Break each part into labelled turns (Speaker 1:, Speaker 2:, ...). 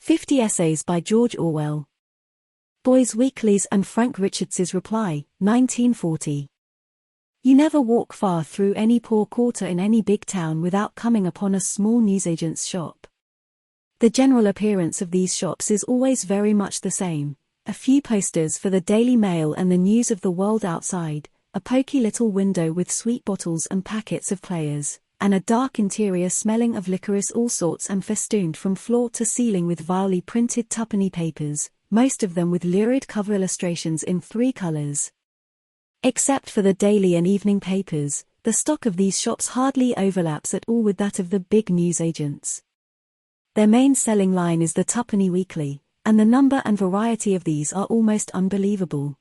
Speaker 1: 50 Essays by George Orwell. Boys' Weeklies and Frank Richards's Reply, 1940. You never walk far through any poor quarter in any big town without coming upon a small newsagent's shop. The general appearance of these shops is always very much the same: a few posters for the Daily Mail and the news of the world outside, a poky little window with sweet bottles and packets of players, and a dark interior smelling of licorice, all sorts, and festooned from floor to ceiling with vilely printed twopenny papers, most of them with lurid cover illustrations in 3 colors. Except for the daily and evening papers, the stock of these shops hardly overlaps at all with that of the big newsagents. Their main selling line is the twopenny weekly, and the number and variety of these are almost unbelievable.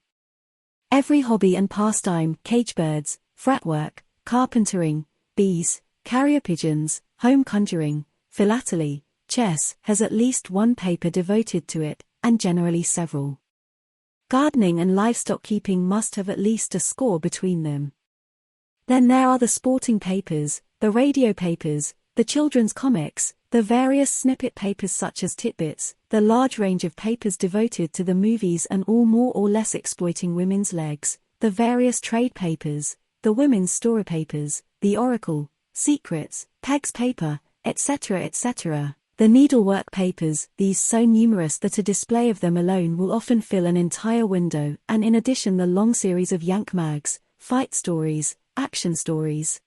Speaker 1: Every hobby and pastime, cage birds, fretwork, carpentering, bees, carrier pigeons, home conjuring, philately, chess, has at least one paper devoted to it, and generally several. Gardening and livestock keeping must have at least a score between them. Then there are the sporting papers, the radio papers, the children's comics, the various snippet papers such as Titbits, the large range of papers devoted to the movies and all more or less exploiting women's legs, the various trade papers, the women's story papers, the Oracle, Secrets, Peg's paper, etc., etc., the needlework papers, these so numerous that a display of them alone will often fill an entire window, and in addition the long series of Yank mags, fight stories, action stories,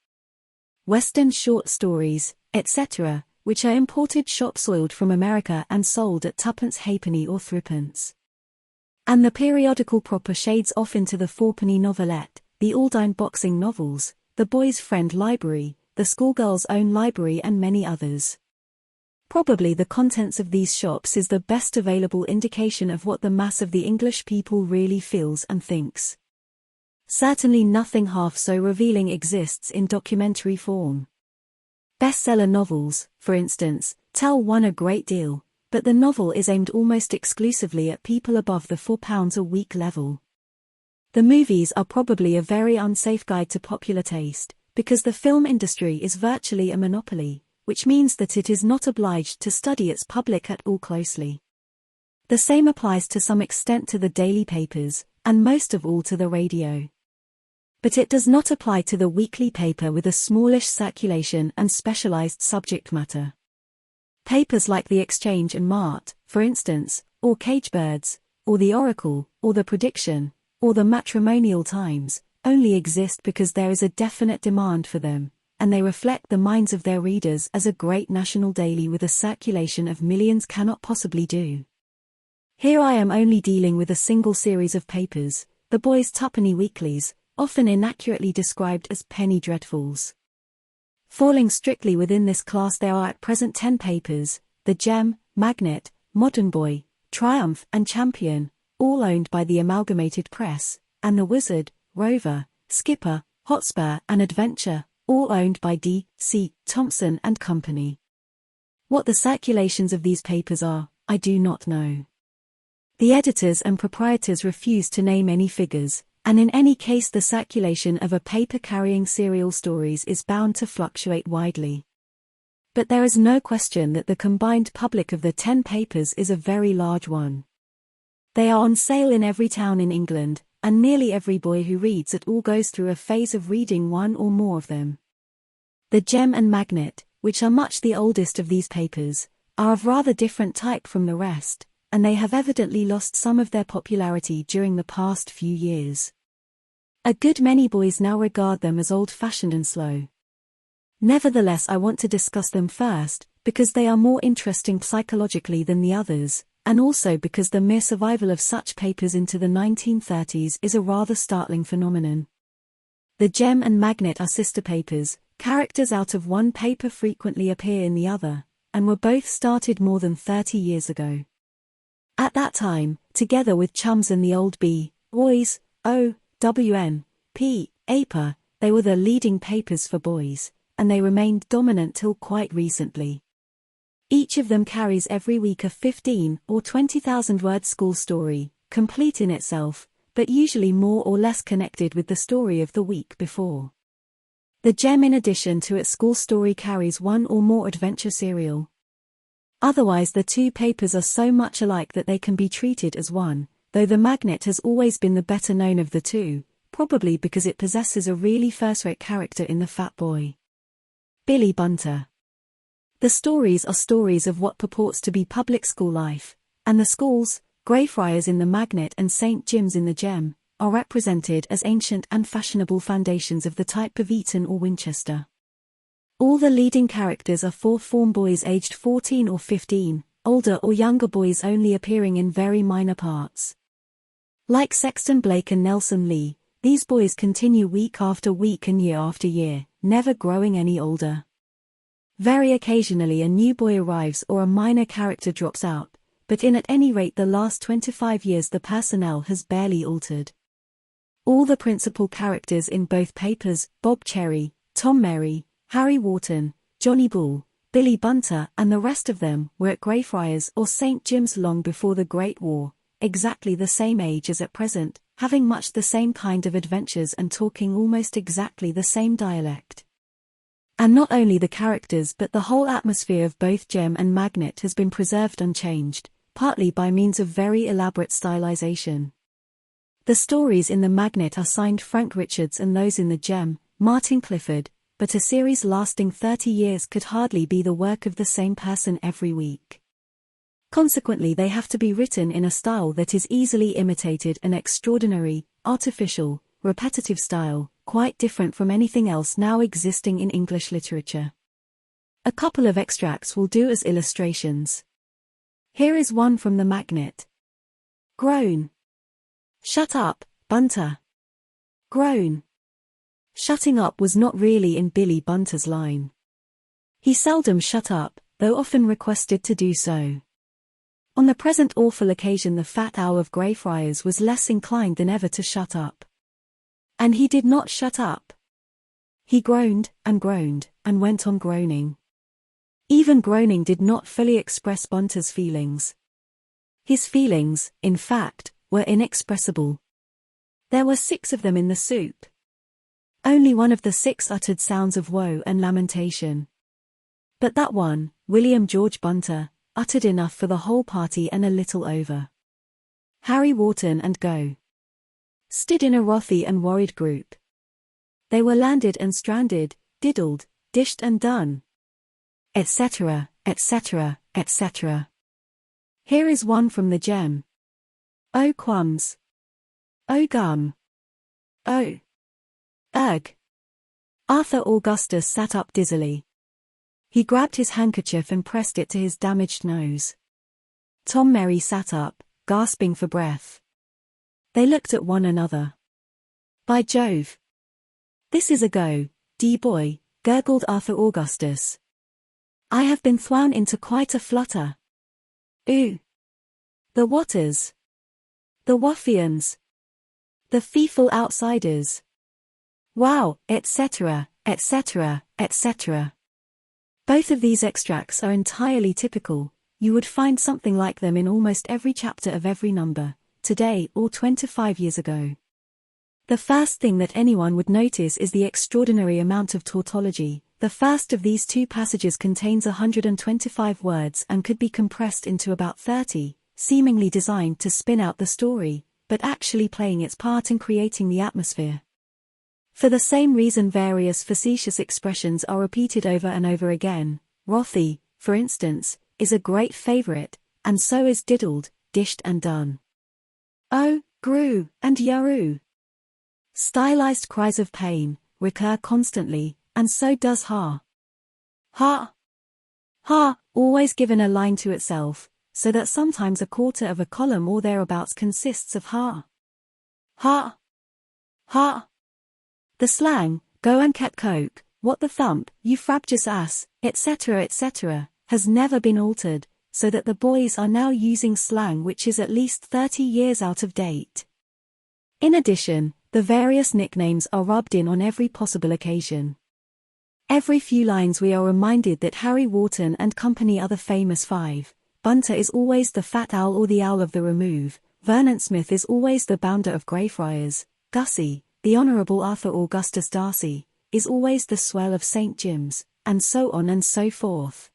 Speaker 1: Western short stories, etc., which are imported shop-soiled from America and sold at 2d halfpenny or 3d. And the periodical proper shades off into the 4penny novelette, the Aldine boxing novels, the Boys' Friend Library, the Schoolgirl's Own Library, and many others. Probably the contents of these shops is the best available indication of what the mass of the English people really feels and thinks. Certainly nothing half so revealing exists in documentary form. Bestseller novels, for instance, tell one a great deal, but the novel is aimed almost exclusively at people above the £4 a week level. The movies are probably a very unsafe guide to popular taste, because the film industry is virtually a monopoly, which means that it is not obliged to study its public at all closely. The same applies to some extent to the daily papers, and most of all to the radio. But it does not apply to the weekly paper with a smallish circulation and specialized subject matter. Papers like the Exchange and Mart, for instance, or Cage Birds, or the Oracle, or the Prediction, or the Matrimonial Times, only exist because there is a definite demand for them, and they reflect the minds of their readers as a great national daily with a circulation of millions cannot possibly do. Here I am only dealing with a single series of papers, the Boys' Twopenny Weeklies, often inaccurately described as penny dreadfuls. Falling strictly within this class there are at present 10 papers, the Gem, Magnet, Modern Boy, Triumph, and Champion, all owned by the Amalgamated Press, and the Wizard, Rover, Skipper, Hotspur, and Adventure, all owned by D. C. Thompson and Company. What the circulations of these papers are, I do not know. The editors and proprietors refuse to name any figures, and in any case the circulation of a paper carrying serial stories is bound to fluctuate widely. But there is no question that the combined public of the 10 papers is a very large one. They are on sale in every town in England, and nearly every boy who reads at all goes through a phase of reading one or more of them. The Gem and Magnet, which are much the oldest of these papers, are of rather different type from the rest, and they have evidently lost some of their popularity during the past few years. A good many boys now regard them as old-fashioned and slow. Nevertheless, I want to discuss them first, because they are more interesting psychologically than the others, and also because the mere survival of such papers into the 1930s is a rather startling phenomenon. The Gem and Magnet are sister papers, characters out of one paper frequently appear in the other, and were both started more than 30 years ago. At that time, together with Chums and the Old B, Boys, O, WN, P, APA, they were the leading papers for boys, and they remained dominant till quite recently. Each of them carries every week a 15 or 20,000 word school story, complete in itself, but usually more or less connected with the story of the week before. The Gem, in addition to its school story, carries one or more adventure serial Otherwise the two papers are so much alike that they can be treated as one, though the Magnet has always been the better known of the two, probably because it possesses a really first-rate character in the fat boy. Billy Bunter. The stories are stories of what purports to be public school life, and the schools, Greyfriars in the Magnet and St. Jim's in the Gem, are represented as ancient and fashionable foundations of the type of Eton or Winchester. All the leading characters are fourth-form boys aged 14 or 15, older or younger boys only appearing in very minor parts. Like Sexton Blake and Nelson Lee, these boys continue week after week and year after year, never growing any older. Very occasionally a new boy arrives or a minor character drops out, but in at any rate the last 25 years the personnel has barely altered. All the principal characters in both papers, Bob Cherry, Tom Merry, Harry Wharton, Johnny Bull, Billy Bunter and the rest of them were at Greyfriars or St. Jim's long before the Great War, exactly the same age as at present, having much the same kind of adventures and talking almost exactly the same dialect. And not only the characters but the whole atmosphere of both Gem and Magnet has been preserved unchanged, partly by means of very elaborate stylization. The stories in the Magnet are signed Frank Richards and those in the Gem, Martin Clifford, but a series lasting 30 years could hardly be the work of the same person every week. Consequently they have to be written in a style that is easily imitated, an extraordinary, artificial, repetitive style, quite different from anything else now existing in English literature. A couple of extracts will do as illustrations. Here is one from the Magnet. Groan. Shut up, Bunter. Groan. Shutting up was not really in Billy Bunter's line. He seldom shut up, though often requested to do so. On the present awful occasion the fat owl of Greyfriars was less inclined than ever to shut up. And he did not shut up. He groaned, and went on groaning. Even groaning did not fully express Bunter's feelings. His feelings, in fact, were inexpressible. There were 6 of them in the soup. Only one of the 6 uttered sounds of woe and lamentation. But that one, William George Bunter, uttered enough for the whole party and a little over. Harry Wharton and Go stood in a wrathy and worried group. They were landed and stranded, diddled, dished and done, etc., etc., etc. Here is one from the Gem. Oh qualms. Oh gum. Oh. Ugh. Arthur Augustus sat up dizzily. He grabbed his handkerchief and pressed it to his damaged nose. Tom Merry sat up, gasping for breath. They looked at one another. By Jove! This is a go, boy, gurgled Arthur Augustus. I have been thrown into quite a flutter. Ooh! The Watters! The Waffians! The fearful outsiders! Wow, etc., etc., etc. Both of these extracts are entirely typical. You would find something like them in almost every chapter of every number, today or 25 years ago. The first thing that anyone would notice is the extraordinary amount of tautology. The first of these 2 passages contains 125 words and could be compressed into about 30, seemingly designed to spin out the story, but actually playing its part in creating the atmosphere. For the same reason various facetious expressions are repeated over and over again. Wrathy, for instance, is a great favorite, and so is diddled, dished and done. Oh, grew, and yaroo. Stylized cries of pain recur constantly, and so does ha. Ha. Ha, always given a line to itself, so that sometimes a quarter of a column or thereabouts consists of ha. Ha. Ha. The slang, go and get coke, what the thump, you frabjous ass, etc., etc., has never been altered, so that the boys are now using slang which is at least 30 years out of date. In addition, the various nicknames are rubbed in on every possible occasion. Every few lines we are reminded that Harry Wharton and company are the famous 5. Bunter is always the fat owl or the owl of the remove, Vernon Smith is always the bounder of Greyfriars, Gussie, the Honourable Arthur Augustus Darcy, is always the swell of St. Jim's, and so on and so forth.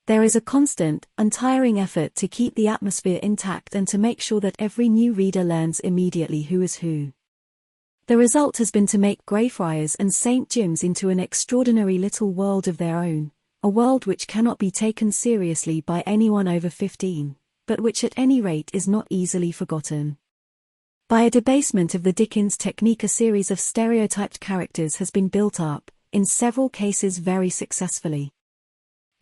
Speaker 1: There is a constant, untiring effort to keep the atmosphere intact and to make sure that every new reader learns immediately who is who. The result has been to make Greyfriars and St. Jim's into an extraordinary little world of their own, a world which cannot be taken seriously by anyone over 15, but which at any rate is not easily forgotten. By a debasement of the Dickens technique, a series of stereotyped characters has been built up, in several cases very successfully.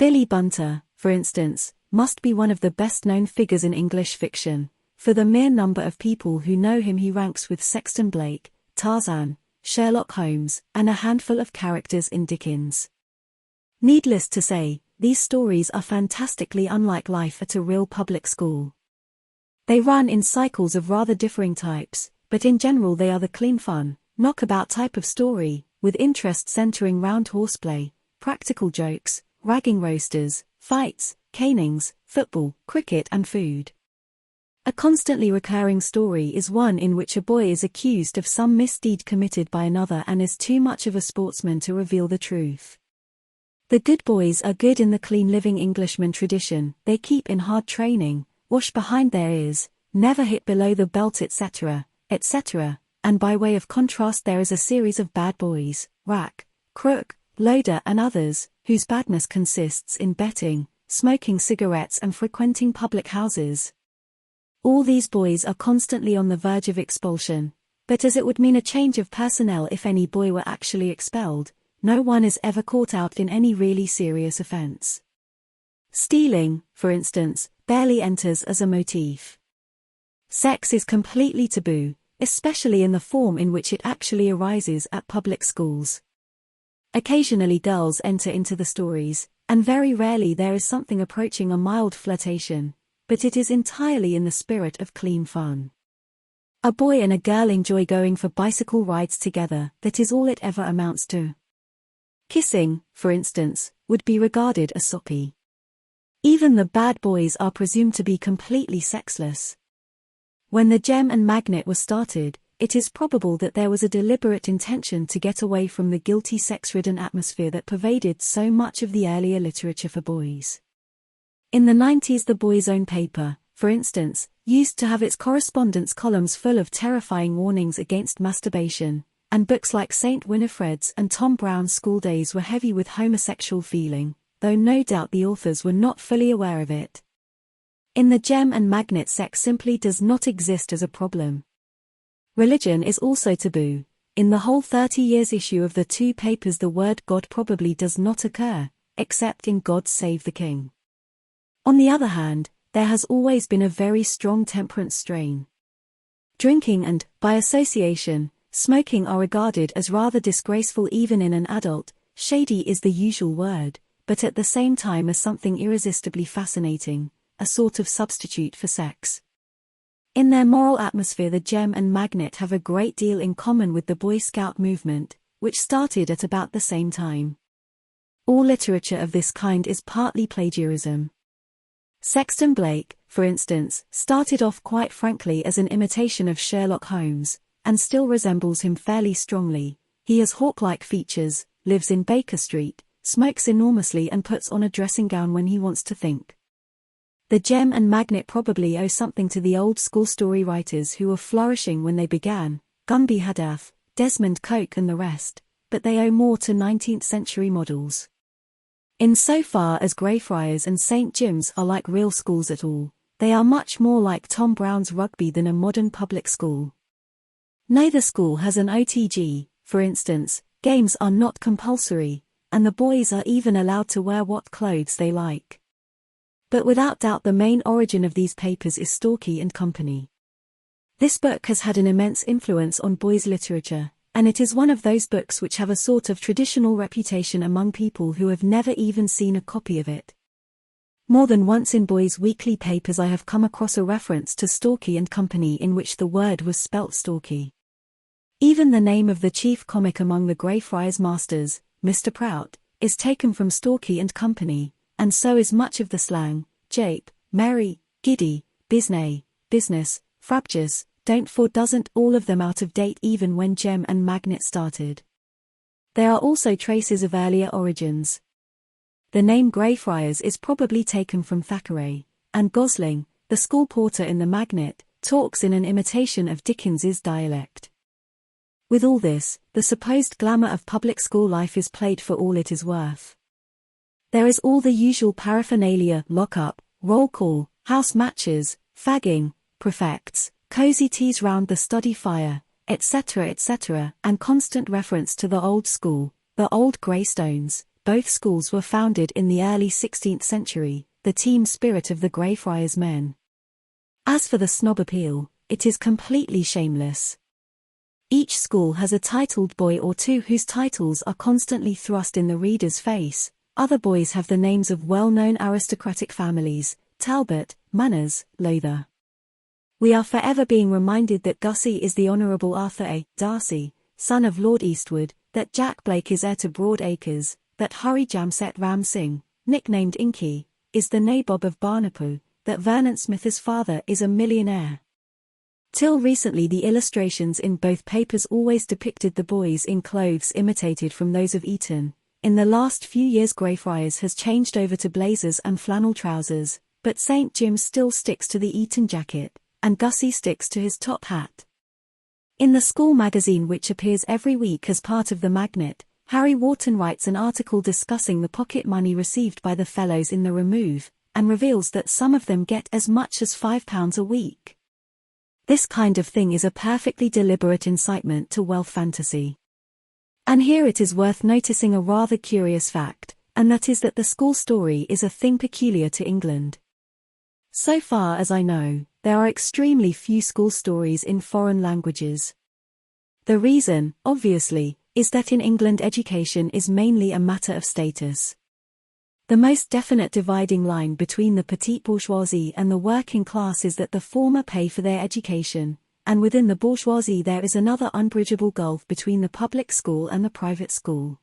Speaker 1: Billy Bunter, for instance, must be one of the best-known figures in English fiction. For the mere number of people who know him, he ranks with Sexton Blake, Tarzan, Sherlock Holmes, and a handful of characters in Dickens. Needless to say, these stories are fantastically unlike life at a real public school. They run in cycles of rather differing types, but in general they are the clean fun, knockabout type of story, with interest centering round horseplay, practical jokes, ragging roasters, fights, canings, football, cricket and food. A constantly recurring story is one in which a boy is accused of some misdeed committed by another and is too much of a sportsman to reveal the truth. The good boys are good in the clean living Englishman tradition, they keep in hard training, wash behind their ears, never hit below the belt etc., etc., and by way of contrast there is a series of bad boys, Rack, Crook, Loader and others, whose badness consists in betting, smoking cigarettes and frequenting public houses. All these boys are constantly on the verge of expulsion, but as it would mean a change of personnel if any boy were actually expelled, no one is ever caught out in any really serious offense. Stealing, for instance, barely enters as a motif. Sex is completely taboo, especially in the form in which it actually arises at public schools. Occasionally girls enter into the stories, and very rarely there is something approaching a mild flirtation, but it is entirely in the spirit of clean fun. A boy and a girl enjoy going for bicycle rides together, that is all it ever amounts to. Kissing, for instance, would be regarded as soppy. Even the bad boys are presumed to be completely sexless. When the Gem and Magnet were started, it is probable that there was a deliberate intention to get away from the guilty sex-ridden atmosphere that pervaded so much of the earlier literature for boys. In the 90s, the Boys' Own paper, for instance, used to have its correspondence columns full of terrifying warnings against masturbation, and books like St. Winifred's and Tom Brown's School Days were heavy with homosexual feeling, though no doubt the authors were not fully aware of it. In the Gem and Magnet, sex simply does not exist as a problem. Religion is also taboo. In the whole 30 years issue of the two papers, the word God probably does not occur, except in God Save the King. On the other hand, there has always been a very strong temperance strain. Drinking and, by association, smoking are regarded as rather disgraceful even in an adult. Shady is the usual word, but at the same time as something irresistibly fascinating, a sort of substitute for sex. In their moral atmosphere, the Gem and Magnet have a great deal in common with the Boy Scout movement, which started at about the same time. All literature of this kind is partly plagiarism. Sexton Blake, for instance, started off quite frankly as an imitation of Sherlock Holmes, and still resembles him fairly strongly. He has hawk-like features, lives in Baker Street, smokes enormously and puts on a dressing gown when he wants to think. The Gem and Magnet probably owe something to the old-school story writers who were flourishing when they began, Gunby Haddath, Desmond Coke and the rest, but they owe more to 19th-century models. Insofar as Greyfriars and St. Jim's are like real schools at all, they are much more like Tom Brown's Rugby than a modern public school. Neither school has an OTG, for instance, games are not compulsory, and the boys are even allowed to wear what clothes they like. But without doubt the main origin of these papers is Storky and Company. This book has had an immense influence on boys' literature, and it is one of those books which have a sort of traditional reputation among people who have never even seen a copy of it. More than once in boys' weekly papers I have come across a reference to Storky and Company in which the word was spelt Storky. Even the name of the chief comic among the Greyfriars masters, Mr. Prout, is taken from Storky and Company, and so is much of the slang, jape, merry, giddy, biznay, business, frabjous, don't for doesn't all of them out of date even when Gem and Magnet started. There are also traces of earlier origins. The name Greyfriars is probably taken from Thackeray, and Gosling, the school porter in The Magnet, talks in an imitation of Dickens's dialect. With all this, the supposed glamour of public school life is played for all it is worth. There is all the usual paraphernalia: lock-up, roll call, house matches, fagging, prefects, cozy teas round the study fire, etc., and constant reference to the old school, the old Greystones. Both schools were founded in the early 16th century, the team spirit of the Greyfriars men. As for the snob appeal, it is completely shameless. Each school has a titled boy or two whose titles are constantly thrust in the reader's face. Other boys have the names of well-known aristocratic families: Talbot, Manners, Lowther. We are forever being reminded that Gussie is the Honourable Arthur A. Darcy, son of Lord Eastwood, that Jack Blake is heir to Broad Acres, that Hari Jamset Ram Singh, nicknamed Inky, is the nabob of Barnapu, that Vernon Smith's father is a millionaire. Till recently the illustrations in both papers always depicted the boys in clothes imitated from those of Eton. In the last few years Greyfriars has changed over to blazers and flannel trousers, but St. Jim's still sticks to the Eton jacket, and Gussie sticks to his top hat. In the school magazine, which appears every week as part of The Magnet, Harry Wharton writes an article discussing the pocket money received by the fellows in the remove, and reveals that some of them get as much as £5 a week. This kind of thing is a perfectly deliberate incitement to wealth fantasy. And here it is worth noticing a rather curious fact, and that is that the school story is a thing peculiar to England. So far as I know, there are extremely few school stories in foreign languages. The reason, obviously, is that in England education is mainly a matter of status. The most definite dividing line between the petite bourgeoisie and the working class is that the former pay for their education, and within the bourgeoisie there is another unbridgeable gulf between the public school and the private school.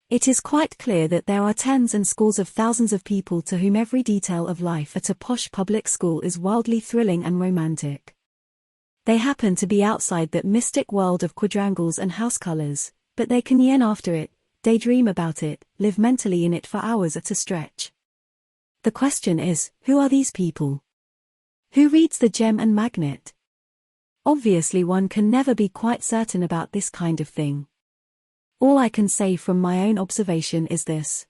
Speaker 1: It is quite clear that there are tens and scores of thousands of people to whom every detail of life at a posh public school is wildly thrilling and romantic. They happen to be outside that mystic world of quadrangles and house colors, but they can yen after it, daydream about it, live mentally in it for hours at a stretch. The question is, who are these people? Who reads the Gem and Magnet? Obviously one can never be quite certain about this kind of thing. All I can say from my own observation is this.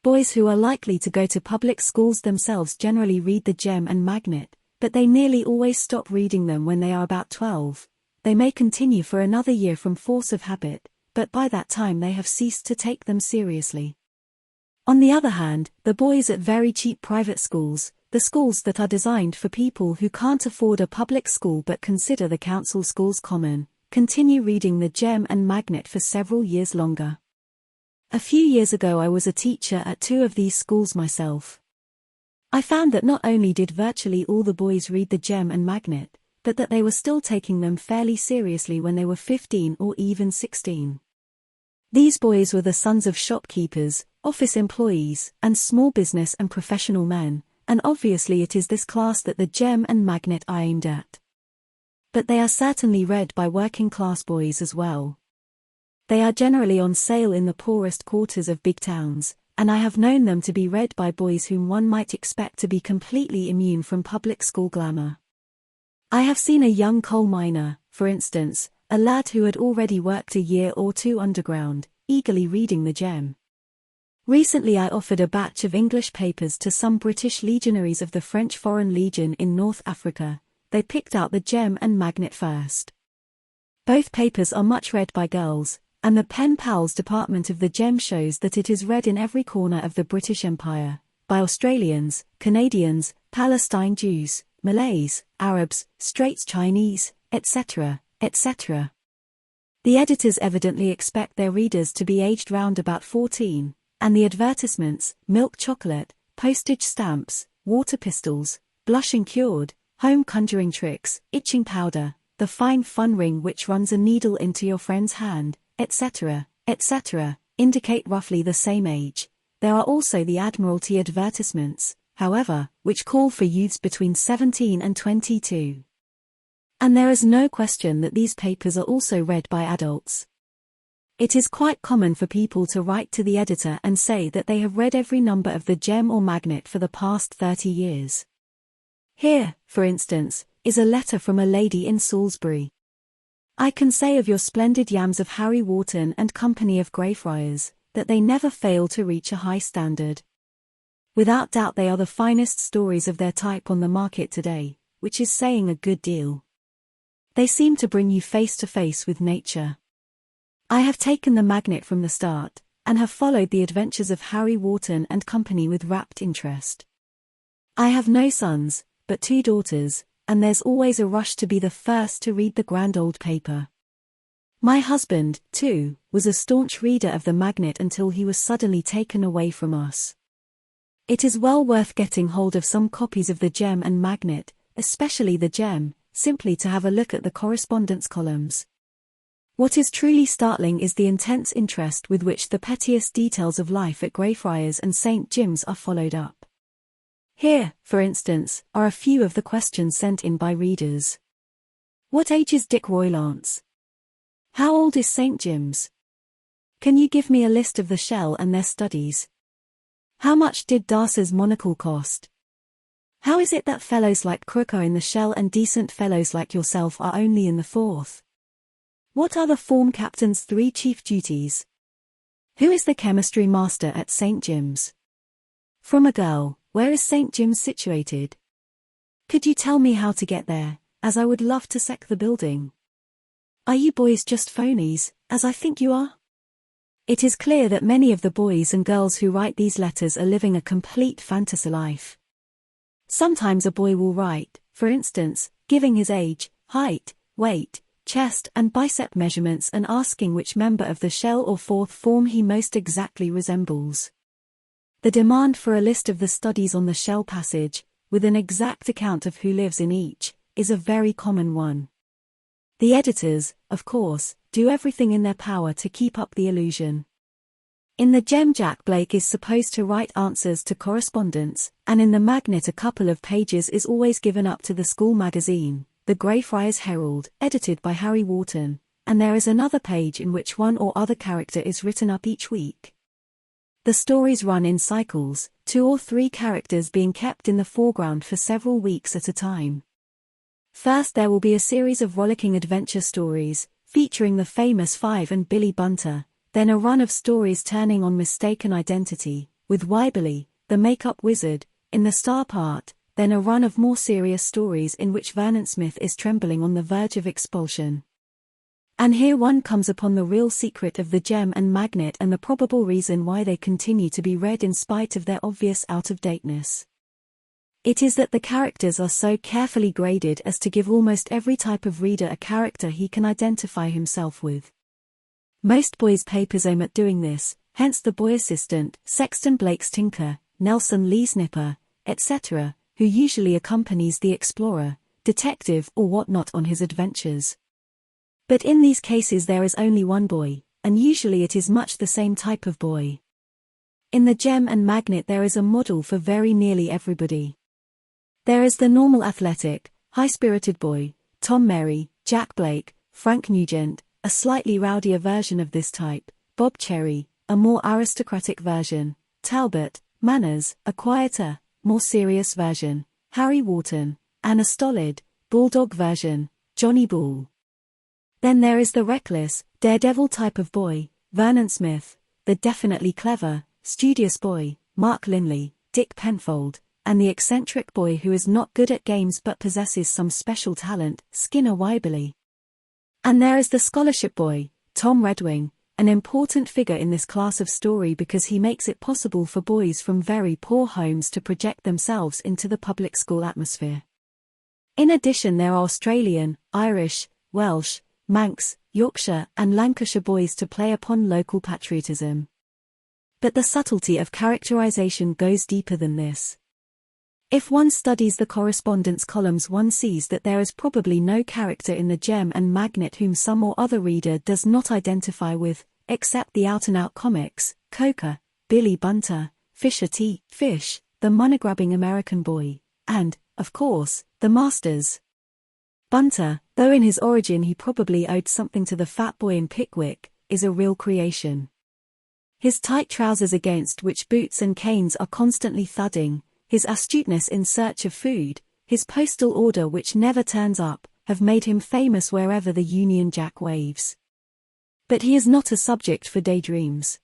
Speaker 1: Boys who are likely to go to public schools themselves generally read the Gem and Magnet, but they nearly always stop reading them when they are about 12. They may continue for another year from force of habit, but by that time they have ceased to take them seriously. On the other hand, the boys at very cheap private schools, the schools that are designed for people who can't afford a public school but consider the council schools common, continue reading the Gem and Magnet for several years longer. A few years ago I was a teacher at two of these schools myself. I found that not only did virtually all the boys read the Gem and Magnet, but that they were still taking them fairly seriously when they were 15 or even 16. These boys were the sons of shopkeepers, office employees, and small business and professional men, and obviously it is this class that the Gem and Magnet are aimed at. But they are certainly read by working-class boys as well. They are generally on sale in the poorest quarters of big towns, and I have known them to be read by boys whom one might expect to be completely immune from public school glamour. I have seen a young coal miner, for instance, a lad who had already worked a year or two underground, eagerly reading the Gem. Recently I offered a batch of English papers to some British legionaries of the French Foreign Legion in North Africa. They picked out the Gem and Magnet first. Both papers are much read by girls, and the pen pals department of the Gem shows that it is read in every corner of the British Empire, by Australians, Canadians, Palestine Jews, Malays, Arabs, Straits Chinese, etc., etc. The editors evidently expect their readers to be aged round about 14, and the advertisements, milk chocolate, postage stamps, water pistols, blushing cured, home conjuring tricks, itching powder, the fine fun ring which runs a needle into your friend's hand, etc., etc., indicate roughly the same age. There are also the Admiralty advertisements, however, which call for youths between 17 and 22. And there is no question that these papers are also read by adults. It is quite common for people to write to the editor and say that they have read every number of the Gem or Magnet for the past 30 years. Here, for instance, is a letter from a lady in Salisbury. I can say of your splendid yams of Harry Wharton and Company of Greyfriars, that they never fail to reach a high standard. Without doubt they are the finest stories of their type on the market today, which is saying a good deal. They seem to bring you face to face with nature. I have taken the Magnet from the start, and have followed the adventures of Harry Wharton and Company with rapt interest. I have no sons, but 2 daughters, and there's always a rush to be the first to read the grand old paper. My husband, too, was a staunch reader of the Magnet until he was suddenly taken away from us. It is well worth getting hold of some copies of the Gem and Magnet, especially the Gem, simply to have a look at the correspondence columns. What is truly startling is the intense interest with which the pettiest details of life at Greyfriars and St. Jim's are followed up. Here, for instance, are a few of the questions sent in by readers. What age is Dick Roylance? How old is St. Jim's? Can you give me a list of the Shell and their studies? How much did Darcy's monocle cost? How is it that fellows like Crook are in the Shell and decent fellows like yourself are only in the 4th? What are the form captain's 3 chief duties? Who is the chemistry master at St. Jim's? From a girl, where is St. Jim's situated? Could you tell me how to get there, as I would love to sec the building? Are you boys just phonies, as I think you are? It is clear that many of the boys and girls who write these letters are living a complete fantasy life. Sometimes a boy will write, for instance, giving his age, height, weight, chest and bicep measurements and asking which member of the Shell or 4th form he most exactly resembles. The demand for a list of the studies on the Shell passage, with an exact account of who lives in each, is a very common one. The editors, of course, do everything in their power to keep up the illusion. In the Gem Jack Blake is supposed to write answers to correspondence, and in the Magnet a couple of pages is always given up to the school magazine, the Greyfriars Herald, edited by Harry Wharton, and there is another page in which one or other character is written up each week. The stories run in cycles, 2 or 3 characters being kept in the foreground for several weeks at a time. First there will be a series of rollicking adventure stories, featuring the famous Five and Billy Bunter, then a run of stories turning on mistaken identity, with Wybely, the makeup wizard, in the star part, then a run of more serious stories in which Vernon Smith is trembling on the verge of expulsion. And here one comes upon the real secret of the Gem and Magnet and the probable reason why they continue to be read in spite of their obvious out-of-dateness. It is that the characters are so carefully graded as to give almost every type of reader a character he can identify himself with. Most boys' papers aim at doing this, hence the boy assistant, Sexton Blake's tinker, Nelson Lee's nipper, etc., who usually accompanies the explorer, detective or whatnot on his adventures. But in these cases there is only one boy, and usually it is much the same type of boy. In the Gem and Magnet there is a model for very nearly everybody. There is the normal athletic, high-spirited boy, Tom Merry, Jack Blake, Frank Nugent, a slightly rowdier version of this type, Bob Cherry, a more aristocratic version, Talbot, Manners, a quieter, more serious version, Harry Wharton, and a stolid, bulldog version, Johnny Bull. Then there is the reckless, daredevil type of boy, Vernon Smith, the definitely clever, studious boy, Mark Linley, Dick Penfold, and the eccentric boy who is not good at games but possesses some special talent, Skinner Wybely. And there is the scholarship boy, Tom Redwing, an important figure in this class of story because he makes it possible for boys from very poor homes to project themselves into the public school atmosphere. In addition there are Australian, Irish, Welsh, Manx, Yorkshire and Lancashire boys to play upon local patriotism. But the subtlety of characterization goes deeper than this. If one studies the correspondence columns one sees that there is probably no character in the Gem and Magnet whom some or other reader does not identify with, except the out-and-out comics, Coker, Billy Bunter, Fisher T. Fish, the money-grabbing American boy, and, of course, the Masters. Bunter, though in his origin he probably owed something to the fat boy in Pickwick, is a real creation. His tight trousers against which boots and canes are constantly thudding, his astuteness in search of food, his postal order which never turns up, have made him famous wherever the Union Jack waves. But he is not a subject for daydreams.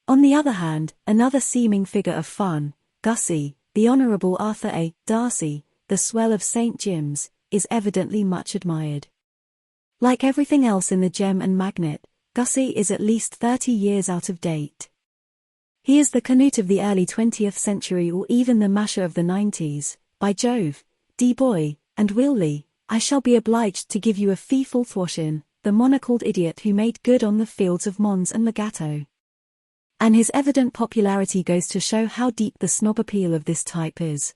Speaker 1: On the other hand, another seeming figure of fun, Gussie, the Honourable Arthur A. Darcy, the swell of St. Jim's, is evidently much admired. Like everything else in the Gem and Magnet, Gussie is at least 30 years out of date. He is the Canute of the early 20th century or even the Masher of the 90s. By Jove, D-boy, and Willie, I shall be obliged to give you a fee-full thwashing, the monocled idiot who made good on the fields of Mons and Legato. And his evident popularity goes to show how deep the snob appeal of this type is.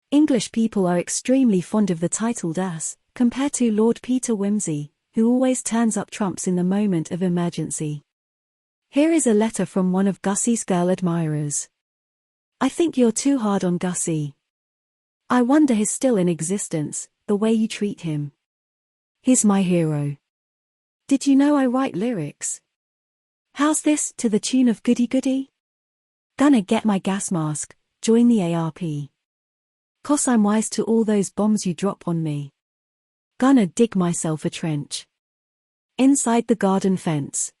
Speaker 1: English people are extremely fond of the titled ass, compared to Lord Peter Wimsey, who always turns up trumps in the moment of emergency. Here is a letter from one of Gussie's girl admirers. I think you're too hard on Gussie. I wonder he's still in existence, the way you treat him. He's my hero. Did you know I write lyrics? How's this, to the tune of Goody Goody? Gonna get my gas mask, join the ARP. 'Cause I'm wise to all those bombs you drop on me. Gonna dig myself a trench inside the garden fence.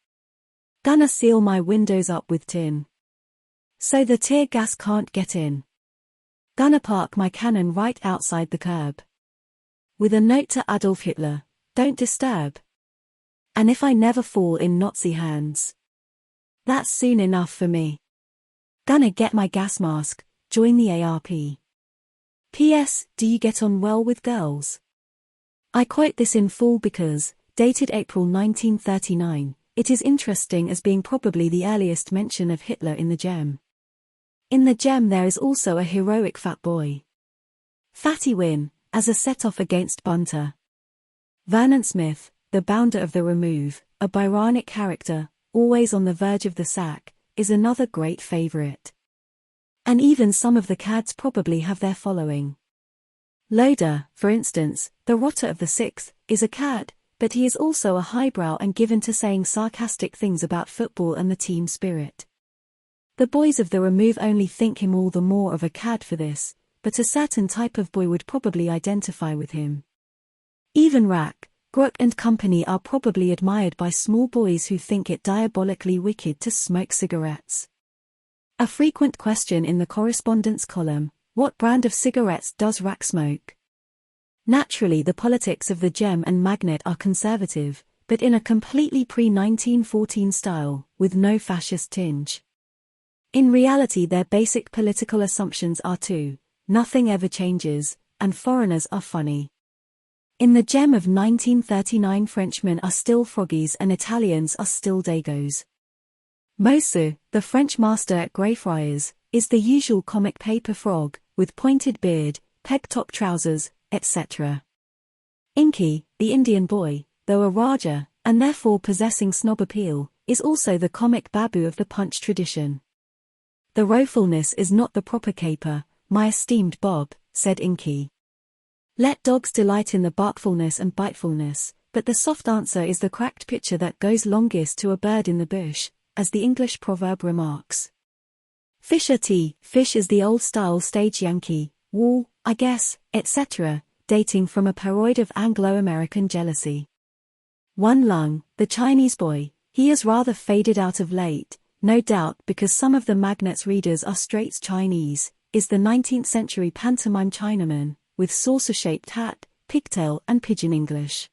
Speaker 1: Gonna seal my windows up with tin so the tear gas can't get in. Gonna park my cannon right outside the curb with a note to Adolf Hitler, don't disturb. And if I never fall in Nazi hands, that's soon enough for me. Gonna get my gas mask, join the ARP. P.S. Do you get on well with girls? I quote this in full because, dated April 1939, it is interesting as being probably the earliest mention of Hitler in the Gem. In the Gem there is also a heroic fat boy, Fatty Wynne, as a set-off against Bunter. Vernon Smith, the bounder of the Remove, a Byronic character, always on the verge of the sack, is another great favourite. And even some of the cads probably have their following. Loader, for instance, the rotter of the 6th, is a cad, but he is also a highbrow and given to saying sarcastic things about football and the team spirit. The boys of the Remove only think him all the more of a cad for this, but a certain type of boy would probably identify with him. Even Rack, Grook and company are probably admired by small boys who think it diabolically wicked to smoke cigarettes. A frequent question in the correspondence column, what brand of cigarettes does Rack smoke? Naturally the politics of the Gem and Magnet are conservative, but in a completely pre-1914 style, with no fascist tinge. In reality their basic political assumptions are two: nothing ever changes, and foreigners are funny. In the Gem of 1939 Frenchmen are still froggies and Italians are still dagos. Mosu, the French master at Greyfriars, is the usual comic paper frog, with pointed beard, peg-top trousers, etc. Inky, the Indian boy, though a Raja, and therefore possessing snob appeal, is also the comic babu of the Punch tradition. The rowfulness is not the proper caper, my esteemed Bob, said Inky. Let dogs delight in the barkfulness and bitefulness, but the soft answer is the cracked pitcher that goes longest to a bird in the bush, as the English proverb remarks. Fisher T. Fish is the old-style stage Yankee, wall, I guess, etc., dating from a paroid of Anglo-American jealousy. One Lung, the Chinese boy, he is rather faded out of late, no doubt because some of the Magnet's readers are straight Chinese, is the 19th century pantomime Chinaman, with saucer-shaped hat, pigtail and pidgin English.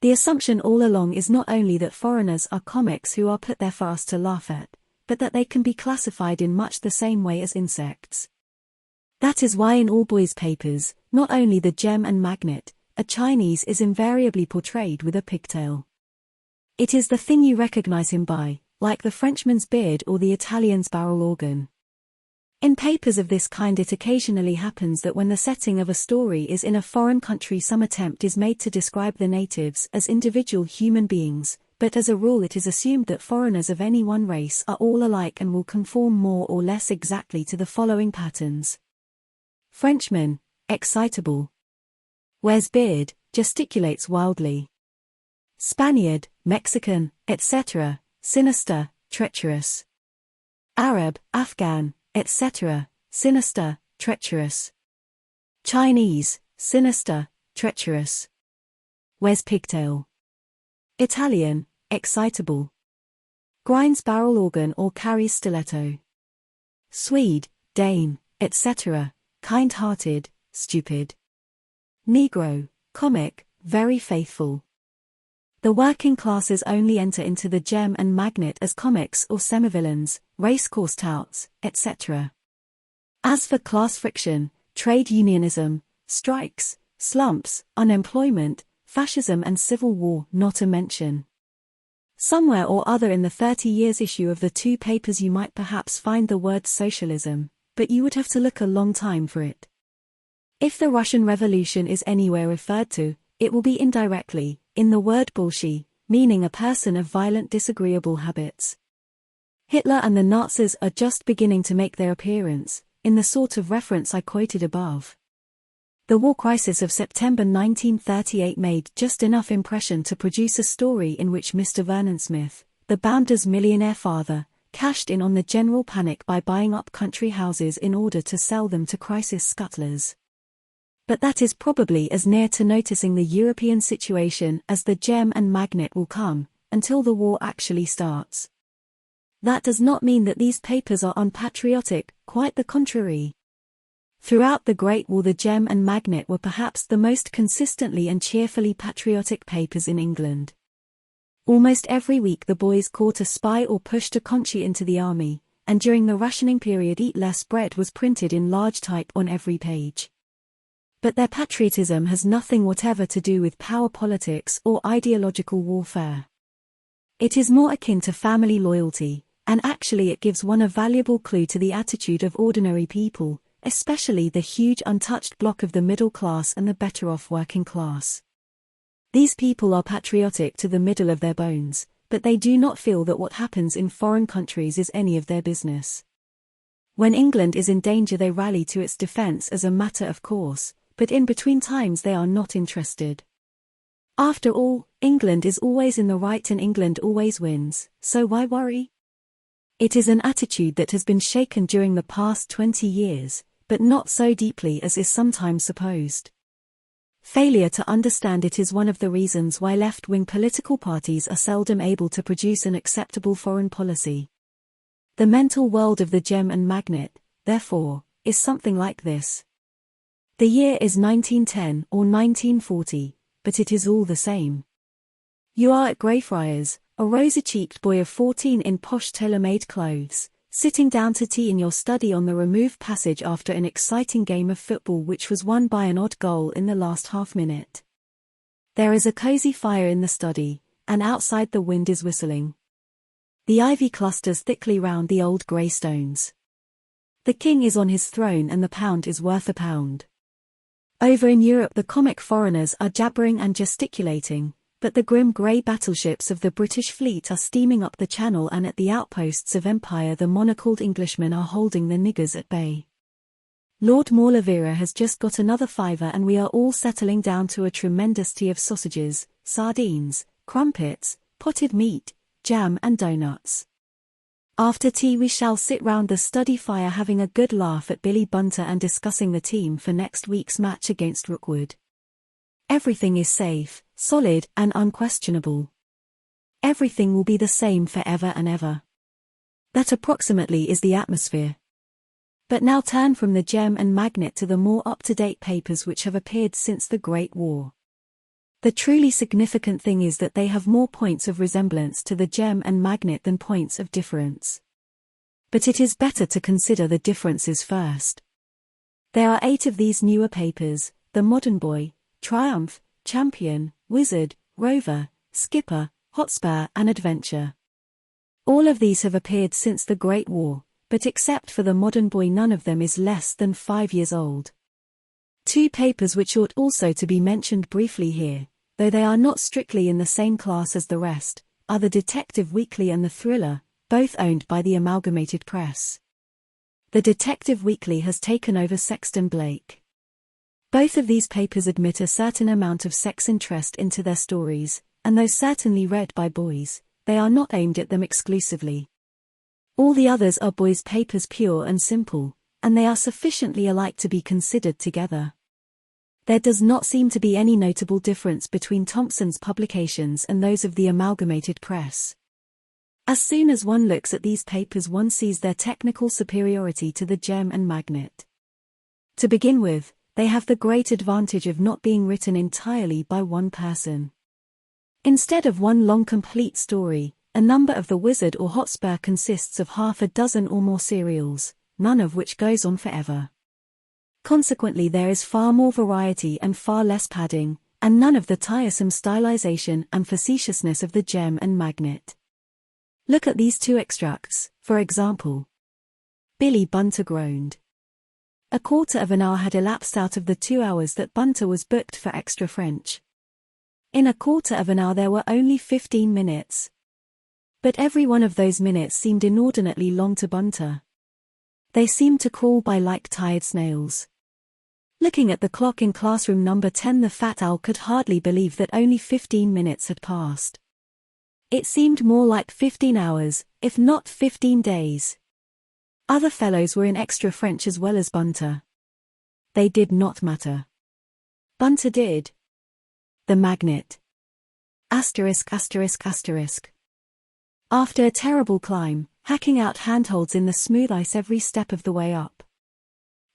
Speaker 1: The assumption all along is not only that foreigners are comics who are put there for us to laugh at, but that they can be classified in much the same way as insects. That is why in all boys' papers, not only the Gem and Magnet, a Chinese is invariably portrayed with a pigtail. It is the thing you recognize him by, like the Frenchman's beard or the Italian's barrel organ. In papers of this kind it occasionally happens that when the setting of a story is in a foreign country some attempt is made to describe the natives as individual human beings, but as a rule it is assumed that foreigners of any one race are all alike and will conform more or less exactly to the following patterns. Frenchman, excitable. Wears beard, gesticulates wildly. Spaniard, Mexican, etc., sinister, treacherous. Arab, Afghan, etc., sinister, treacherous. Chinese, sinister, treacherous. Wears pigtail. Italian, excitable. Grinds barrel organ or carries stiletto. Swede, Dane, etc., kind-hearted, stupid. Negro, comic, very faithful. The working classes only enter into the gem and magnet as comics or semivillains, racecourse touts, etc. As for class friction, trade unionism, strikes, slumps, unemployment, fascism and civil war, not a mention. Somewhere or other in the 30 years issue of the two papers you might perhaps find the word socialism, but you would have to look a long time for it. If the Russian Revolution is anywhere referred to, it will be indirectly, in the word bolshi, meaning a person of violent disagreeable habits. Hitler and the Nazis are just beginning to make their appearance, in the sort of reference I quoted above. The war crisis of September 1938 made just enough impression to produce a story in which Mr. Vernon Smith, the bounder's millionaire father, cashed in on the general panic by buying up country houses in order to sell them to crisis scuttlers. But that is probably as near to noticing the European situation as the gem and magnet will come, until the war actually starts. That does not mean that these papers are unpatriotic, quite the contrary. Throughout the Great War the gem and magnet were perhaps the most consistently and cheerfully patriotic papers in England. Almost every week the boys caught a spy or pushed a conchi into the army, and during the rationing period Eat Less Bread was printed in large type on every page. But their patriotism has nothing whatever to do with power politics or ideological warfare. It is more akin to family loyalty, and actually it gives one a valuable clue to the attitude of ordinary people, especially the huge untouched block of the middle class and the better-off working class. These people are patriotic to the middle of their bones, but they do not feel that what happens in foreign countries is any of their business. When England is in danger they rally to its defense as a matter of course, but in between times they are not interested. After all, England is always in the right and England always wins, so why worry? It is an attitude that has been shaken during the past 20 years, but not so deeply as is sometimes supposed. Failure to understand it is one of the reasons why left-wing political parties are seldom able to produce an acceptable foreign policy. The mental world of the gem and magnet, therefore, is something like this. The year is 1910 or 1940, but it is all the same. You are at Greyfriars, a rosy-cheeked boy of 14 in posh tailor-made clothes, sitting down to tea in your study on the remove passage after an exciting game of football which was won by an odd goal in the last half-minute. There is a cozy fire in the study, and outside the wind is whistling. The ivy clusters thickly round the old grey stones. The king is on his throne and the pound is worth a pound. Over in Europe the comic foreigners are jabbering and gesticulating, but the grim grey battleships of the British fleet are steaming up the channel and at the outposts of Empire the monocled Englishmen are holding the niggers at bay. Lord Maulevrier has just got another fiver and we are all settling down to a tremendous tea of sausages, sardines, crumpets, potted meat, jam and doughnuts. After tea we shall sit round the study fire having a good laugh at Billy Bunter and discussing the team for next week's match against Rookwood. Everything is safe, solid and unquestionable. Everything will be the same forever and ever. That approximately is the atmosphere. But now turn from the gem and magnet to the more up-to-date papers which have appeared since the Great War. The truly significant thing is that they have more points of resemblance to the gem and magnet than points of difference. But it is better to consider the differences first. There are 8 of these newer papers: The Modern Boy, Triumph, Champion, Wizard, Rover, Skipper, Hotspur and Adventure. All of these have appeared since the Great War, but except for The Modern Boy none of them is less than 5 years old. 2 papers which ought also to be mentioned briefly here, though they are not strictly in the same class as the rest, are the Detective Weekly and the Thriller, both owned by the Amalgamated Press. The Detective Weekly has taken over Sexton Blake. Both of these papers admit a certain amount of sex interest into their stories, and though certainly read by boys, they are not aimed at them exclusively. All the others are boys' papers, pure and simple, and they are sufficiently alike to be considered together. There does not seem to be any notable difference between Thompson's publications and those of the Amalgamated Press. As soon as one looks at these papers, one sees their technical superiority to the Gem and Magnet. To begin with, they have the great advantage of not being written entirely by one person. Instead of one long complete story, a number of the Wizard or Hotspur consists of half a dozen or more serials, none of which goes on forever. Consequently, there is far more variety and far less padding, and none of the tiresome stylization and facetiousness of the Gem and Magnet. Look at these two extracts, for example. Billy Bunter groaned. A quarter of an hour had elapsed out of the 2 hours that Bunter was booked for extra French. In a quarter of an hour there were only 15 minutes. But every one of those minutes seemed inordinately long to Bunter. They seemed to crawl by like tired snails. Looking at the clock in classroom number 10, the fat owl could hardly believe that only 15 minutes had passed. It seemed more like 15 hours, if not 15 days. Other fellows were in extra French as well as Bunter. They did not matter. Bunter did. The Magnet. Asterisk asterisk asterisk. After a terrible climb, hacking out handholds in the smooth ice every step of the way up,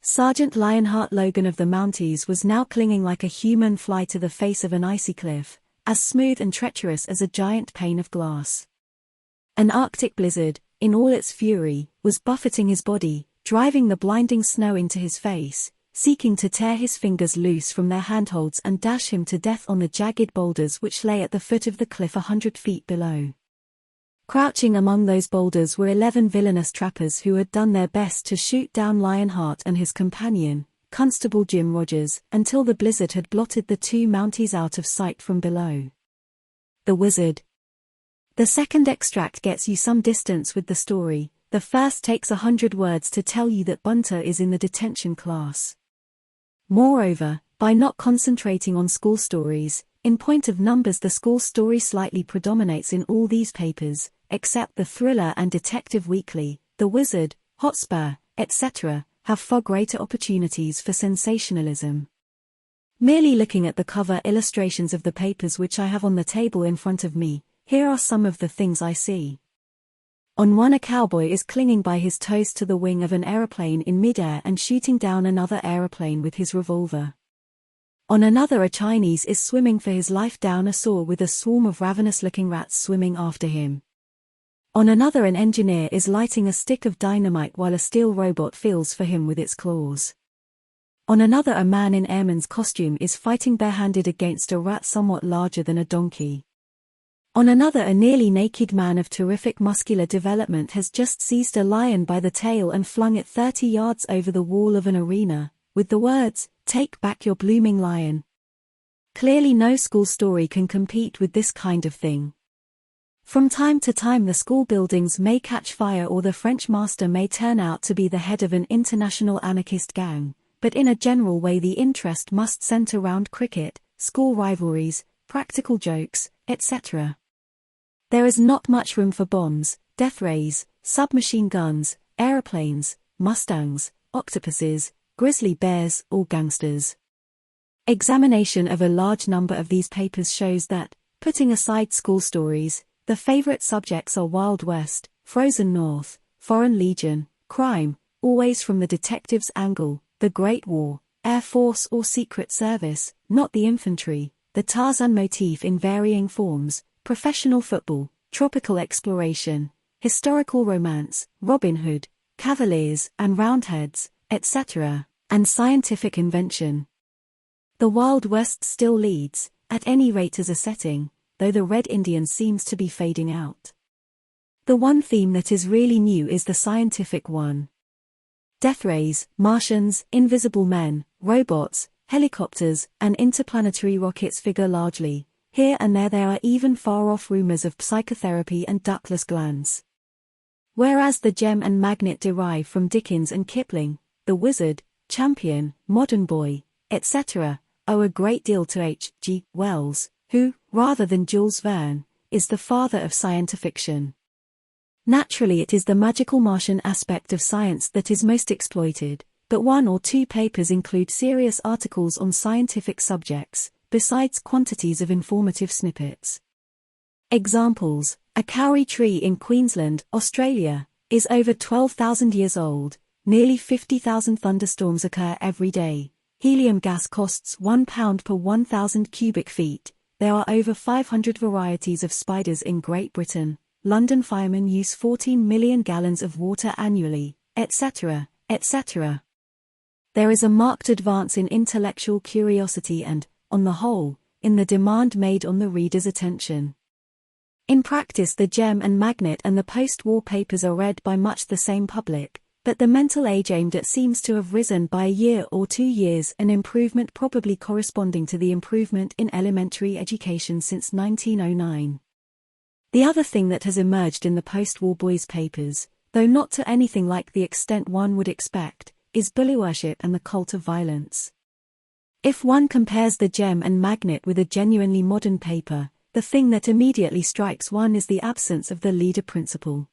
Speaker 1: Sergeant Lionheart Logan of the Mounties was now clinging like a human fly to the face of an icy cliff, as smooth and treacherous as a giant pane of glass. An Arctic blizzard, in all its fury, was buffeting his body, driving the blinding snow into his face, seeking to tear his fingers loose from their handholds and dash him to death on the jagged boulders which lay at the foot of the cliff 100 feet below. Crouching among those boulders were 11 villainous trappers who had done their best to shoot down Lionheart and his companion, Constable Jim Rogers, until the blizzard had blotted the two Mounties out of sight from below. The Wizard. The second extract gets you some distance with the story, the first takes 100 words to tell you that Bunter is in the detention class. Moreover, by not concentrating on school stories, in point of numbers the school story slightly predominates in all these papers, except the thriller and detective weekly, The Wizard, Hotspur, etc., have far greater opportunities for sensationalism. Merely looking at the cover illustrations of the papers which I have on the table in front of me, here are some of the things I see. On one, a cowboy is clinging by his toes to the wing of an aeroplane in midair and shooting down another aeroplane with his revolver. On another, a Chinese is swimming for his life down a sewer with a swarm of ravenous-looking rats swimming after him. On another, an engineer is lighting a stick of dynamite while a steel robot feels for him with its claws. On another, a man in airman's costume is fighting barehanded against a rat somewhat larger than a donkey. On another, a nearly naked man of terrific muscular development has just seized a lion by the tail and flung it 30 yards over the wall of an arena, with the words, "Take back your blooming lion." Clearly no school story can compete with this kind of thing. From time to time the school buildings may catch fire or the French master may turn out to be the head of an international anarchist gang, but in a general way the interest must center round cricket, school rivalries, practical jokes, etc. There is not much room for bombs, death rays, submachine guns, aeroplanes, mustangs, octopuses, grizzly bears, or gangsters. Examination of a large number of these papers shows that, putting aside school stories, the favorite subjects are Wild West, Frozen North, Foreign Legion, crime, always from the detective's angle, the Great War, Air Force or Secret Service, not the infantry, the Tarzan motif in varying forms, professional football, tropical exploration, historical romance, Robin Hood, Cavaliers and Roundheads, etc., and scientific invention. The Wild West still leads, at any rate as a setting, though the Red Indian seems to be fading out. The one theme that is really new is the scientific one. Death rays, Martians, invisible men, robots, helicopters, and interplanetary rockets figure largely. Here and there are even far-off rumors of psychotherapy and ductless glands. Whereas the Gem and Magnet derive from Dickens and Kipling, The Wizard, Champion, Modern Boy, etc., owe a great deal to H. G. Wells, who, rather than Jules Verne, is the father of science-fiction. Naturally, it is the magical Martian aspect of science that is most exploited, but one or two papers include serious articles on scientific subjects, besides quantities of informative snippets. Examples: a kauri tree in Queensland, Australia, is over 12,000 years old. Nearly 50,000 thunderstorms occur every day. Helium gas costs £1 per 1,000 cubic feet. There are over 500 varieties of spiders in Great Britain. London firemen use 14 million gallons of water annually, etc., etc. There is a marked advance in intellectual curiosity and, on the whole, in the demand made on the reader's attention. In practice, the Gem and Magnet and the post-war papers are read by much the same public, but the mental age aimed at seems to have risen by a year or 2 years, an improvement probably corresponding to the improvement in elementary education since 1909. The other thing that has emerged in the post-war boys' papers, though not to anything like the extent one would expect, is bully worship and the cult of violence. If one compares the Gem and Magnet with a genuinely modern paper, the thing that immediately strikes one is the absence of the leader principle.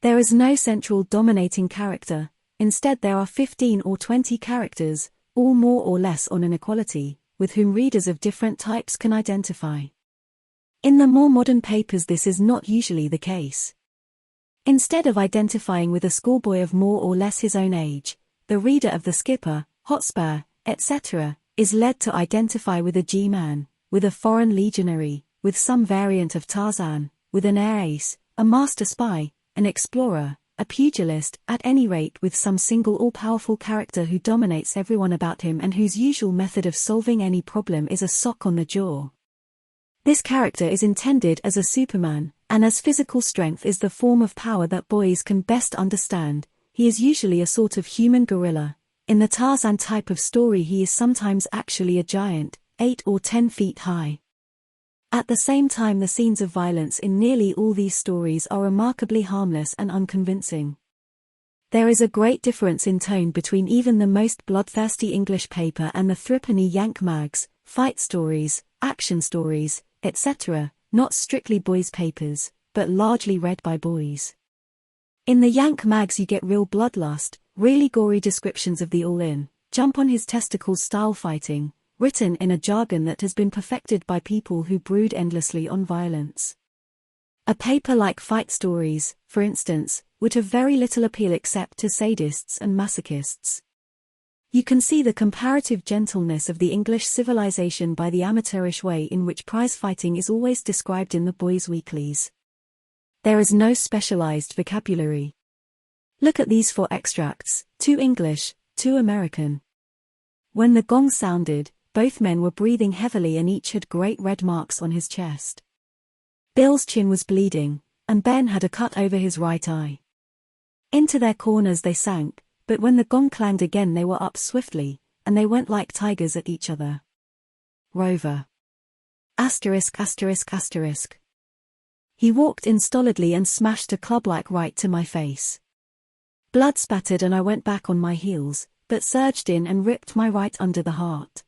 Speaker 1: There is no central dominating character, instead there are 15 or 20 characters, all more or less on an equality, with whom readers of different types can identify. In the more modern papers this is not usually the case. Instead of identifying with a schoolboy of more or less his own age, the reader of the Skipper, Hotspur, etc., is led to identify with a G-man, with a foreign legionary, with some variant of Tarzan, with an air ace, a master spy, an explorer, a pugilist, at any rate with some single all-powerful character who dominates everyone about him and whose usual method of solving any problem is a sock on the jaw. This character is intended as a Superman, and as physical strength is the form of power that boys can best understand, he is usually a sort of human gorilla. In the Tarzan type of story he is sometimes actually a giant, 8 or 10 feet high. At the same time, the scenes of violence in nearly all these stories are remarkably harmless and unconvincing. There is a great difference in tone between even the most bloodthirsty English paper and the threepenny Yank mags, fight stories, action stories, etc., not strictly boys' papers, but largely read by boys. In the Yank mags you get real bloodlust, really gory descriptions of the all-in, jump on his testicles style fighting, written in a jargon that has been perfected by people who brood endlessly on violence. A paper like Fight Stories, for instance, would have very little appeal except to sadists and masochists. You can see the comparative gentleness of the English civilization by the amateurish way in which prize fighting is always described in the boys' weeklies. There is no specialized vocabulary. Look at these 4 extracts, 2 English, 2 American. When the gong sounded, both men were breathing heavily and each had great red marks on his chest. Bill's chin was bleeding, and Ben had a cut over his right eye. Into their corners they sank, but when the gong clanged again they were up swiftly, and they went like tigers at each other. Rover. Asterisk asterisk asterisk. He walked in stolidly and smashed a club-like right to my face. Blood spattered and I went back on my heels, but surged in and ripped my right under the heart.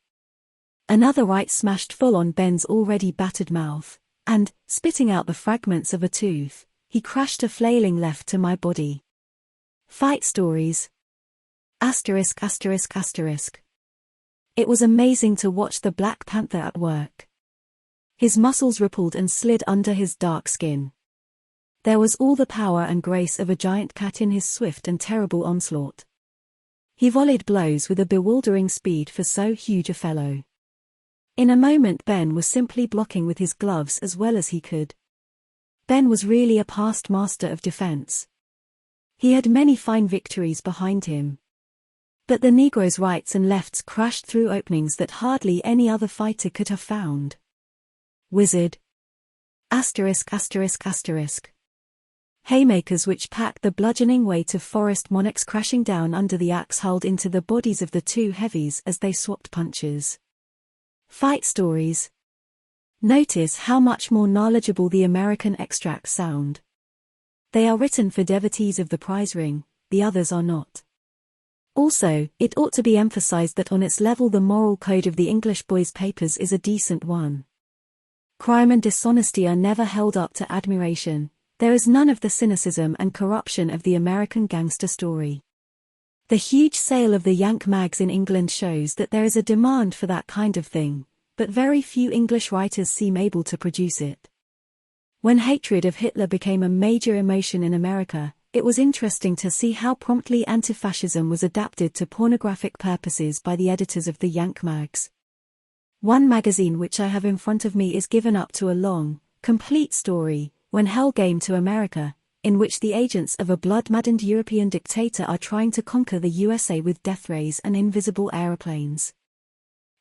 Speaker 1: Another right smashed full on Ben's already battered mouth, and, spitting out the fragments of a tooth, he crashed a flailing left to my body. Fight Stories. Asterisk asterisk asterisk. It was amazing to watch the Black Panther at work. His muscles rippled and slid under his dark skin. There was all the power and grace of a giant cat in his swift and terrible onslaught. He volleyed blows with a bewildering speed for so huge a fellow. In a moment Ben was simply blocking with his gloves as well as he could. Ben was really a past master of defense. He had many fine victories behind him. But the Negro's rights and lefts crashed through openings that hardly any other fighter could have found. Wizard. Asterisk asterisk asterisk. Haymakers which packed the bludgeoning weight of forest monarchs crashing down under the axe hulled into the bodies of the 2 heavies as they swapped punches. Fight Stories. Notice how much more knowledgeable the American extracts sound. They are written for devotees of the prize ring, the others are not. Also, it ought to be emphasized that on its level the moral code of the English boys' papers is a decent one. Crime and dishonesty are never held up to admiration. There is none of the cynicism and corruption of the American gangster story. The huge sale of the Yank mags in England shows that there is a demand for that kind of thing, but very few English writers seem able to produce it. When hatred of Hitler became a major emotion in America, it was interesting to see how promptly anti-fascism was adapted to pornographic purposes by the editors of the Yank mags. One magazine which I have in front of me is given up to a long, complete story, When Hell Came to America, in which the agents of a blood-maddened European dictator are trying to conquer the USA with death rays and invisible aeroplanes.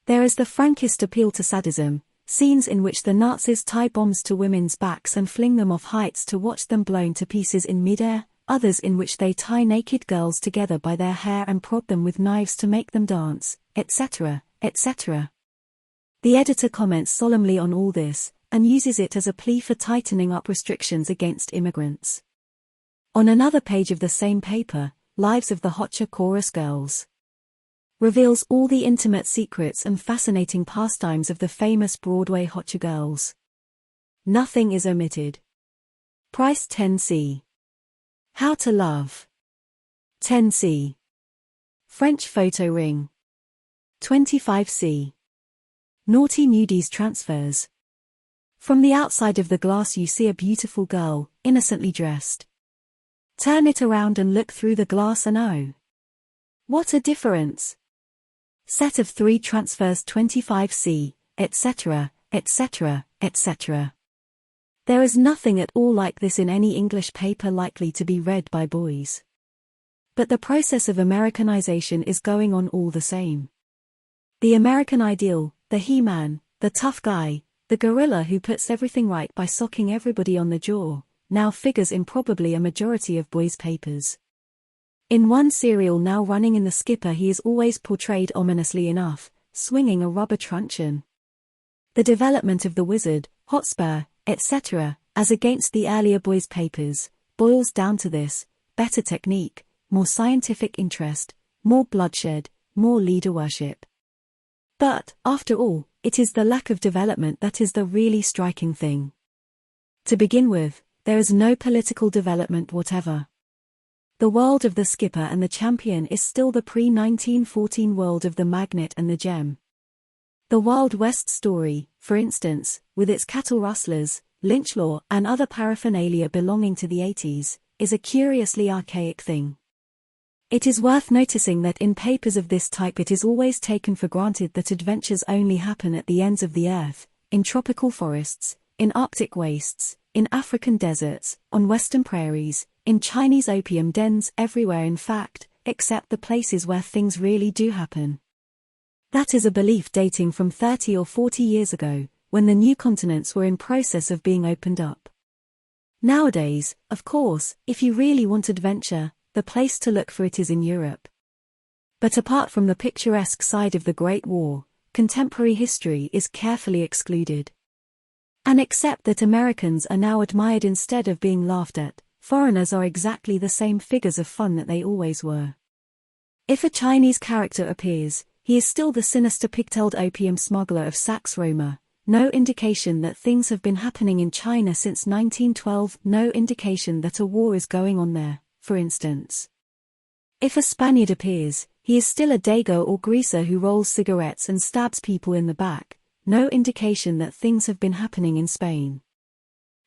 Speaker 1: There is the frankest appeal to sadism, scenes in which the Nazis tie bombs to women's backs and fling them off heights to watch them blown to pieces in midair, others in which they tie naked girls together by their hair and prod them with knives to make them dance, etc., etc. The editor comments solemnly on all this, and uses it as a plea for tightening up restrictions against immigrants. On another page of the same paper, Lives of the Hotcha Chorus Girls reveals all the intimate secrets and fascinating pastimes of the famous Broadway Hotcha girls. Nothing is omitted. Price 10c. How to Love. 10c. French photo ring. 25c. Naughty nudies transfers. From the outside of the glass you see a beautiful girl, innocently dressed. Turn it around and look through the glass and oh, what a difference! Set of 3 transfers 25c, etc., etc., etc. There is nothing at all like this in any English paper likely to be read by boys. But the process of Americanization is going on all the same. The American ideal, the he-man, the tough guy, the gorilla who puts everything right by socking everybody on the jaw, now figures in probably a majority of boys' papers. In one serial now running in the Skipper he is always portrayed ominously enough, swinging a rubber truncheon. The development of the wizard, Hotspur, etc., as against the earlier boys' papers, boils down to this: better technique, more scientific interest, more bloodshed, more leader worship. But, after all, it is the lack of development that is the really striking thing. To begin with, there is no political development whatever. The world of the Skipper and the Champion is still the pre-1914 world of the Magnet and the Gem. The Wild West story, for instance, with its cattle rustlers, lynch law and other paraphernalia belonging to the 80s, is a curiously archaic thing. It is worth noticing that in papers of this type it is always taken for granted that adventures only happen at the ends of the earth, in tropical forests, in Arctic wastes, in African deserts, on western prairies, in Chinese opium dens, everywhere in fact, except the places where things really do happen. That is a belief dating from 30 or 40 years ago, when the new continents were in process of being opened up. Nowadays, of course, if you really want adventure, the place to look for it is in Europe. But apart from the picturesque side of the Great War, contemporary history is carefully excluded. And except that Americans are now admired instead of being laughed at, foreigners are exactly the same figures of fun that they always were. If a Chinese character appears, he is still the sinister pig-tailed opium smuggler of Saxe Roma. No indication that things have been happening in China since 1912, no indication that a war is going on there, for instance. If a Spaniard appears, he is still a dago or greaser who rolls cigarettes and stabs people in the back, no indication that things have been happening in Spain.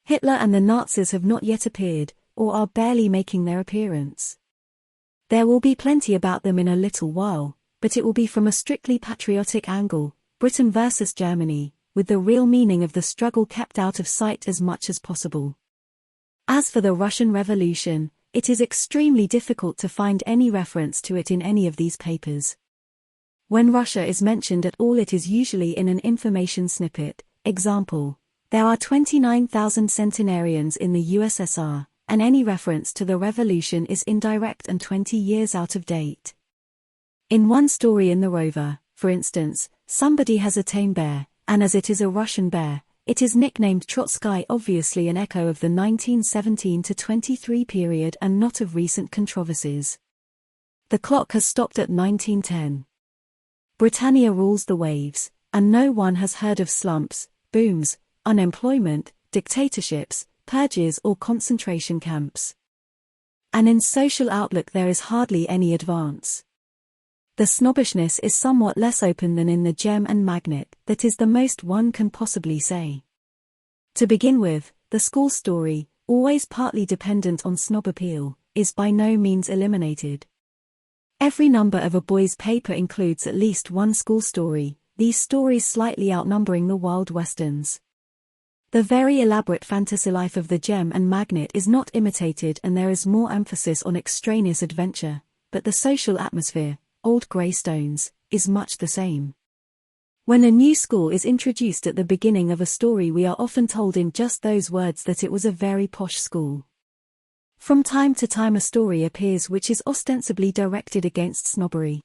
Speaker 1: Hitler and the Nazis have not yet appeared, or are barely making their appearance. There will be plenty about them in a little while, but it will be from a strictly patriotic angle, Britain versus Germany, with the real meaning of the struggle kept out of sight as much as possible. As for the Russian Revolution, it is extremely difficult to find any reference to it in any of these papers. When Russia is mentioned at all it is usually in an information snippet, example, there are 29,000 centenarians in the USSR, and any reference to the revolution is indirect and 20 years out of date. In one story in the Rover, for instance, somebody has a tame bear, and as it is a Russian bear, it is nicknamed Trotsky, obviously an echo of the 1917 to 23 period and not of recent controversies. The clock has stopped at 1910. Britannia rules the waves, and no one has heard of slumps, booms, unemployment, dictatorships, purges or concentration camps. And in social outlook there is hardly any advance. The snobbishness is somewhat less open than in the Gem and Magnet, that is the most one can possibly say. To begin with, the school story, always partly dependent on snob appeal, is by no means eliminated. Every number of a boy's paper includes at least one school story, these stories slightly outnumbering the wild westerns. The very elaborate fantasy life of the Gem and Magnet is not imitated and there is more emphasis on extraneous adventure, but the social atmosphere, old grey stones, is much the same. When a new school is introduced at the beginning of a story we are often told in just those words that it was a very posh school. From time to time a story appears which is ostensibly directed against snobbery.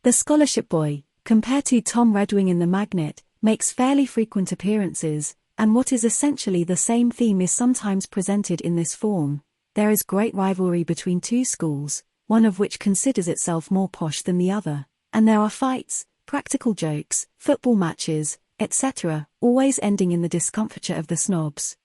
Speaker 1: The scholarship boy, compared to Tom Redwing in the Magnet, makes fairly frequent appearances, and what is essentially the same theme is sometimes presented in this form. There is great rivalry between two schools, one of which considers itself more posh than the other, and there are fights, practical jokes, football matches, etc., always ending in the discomfiture of the snobs.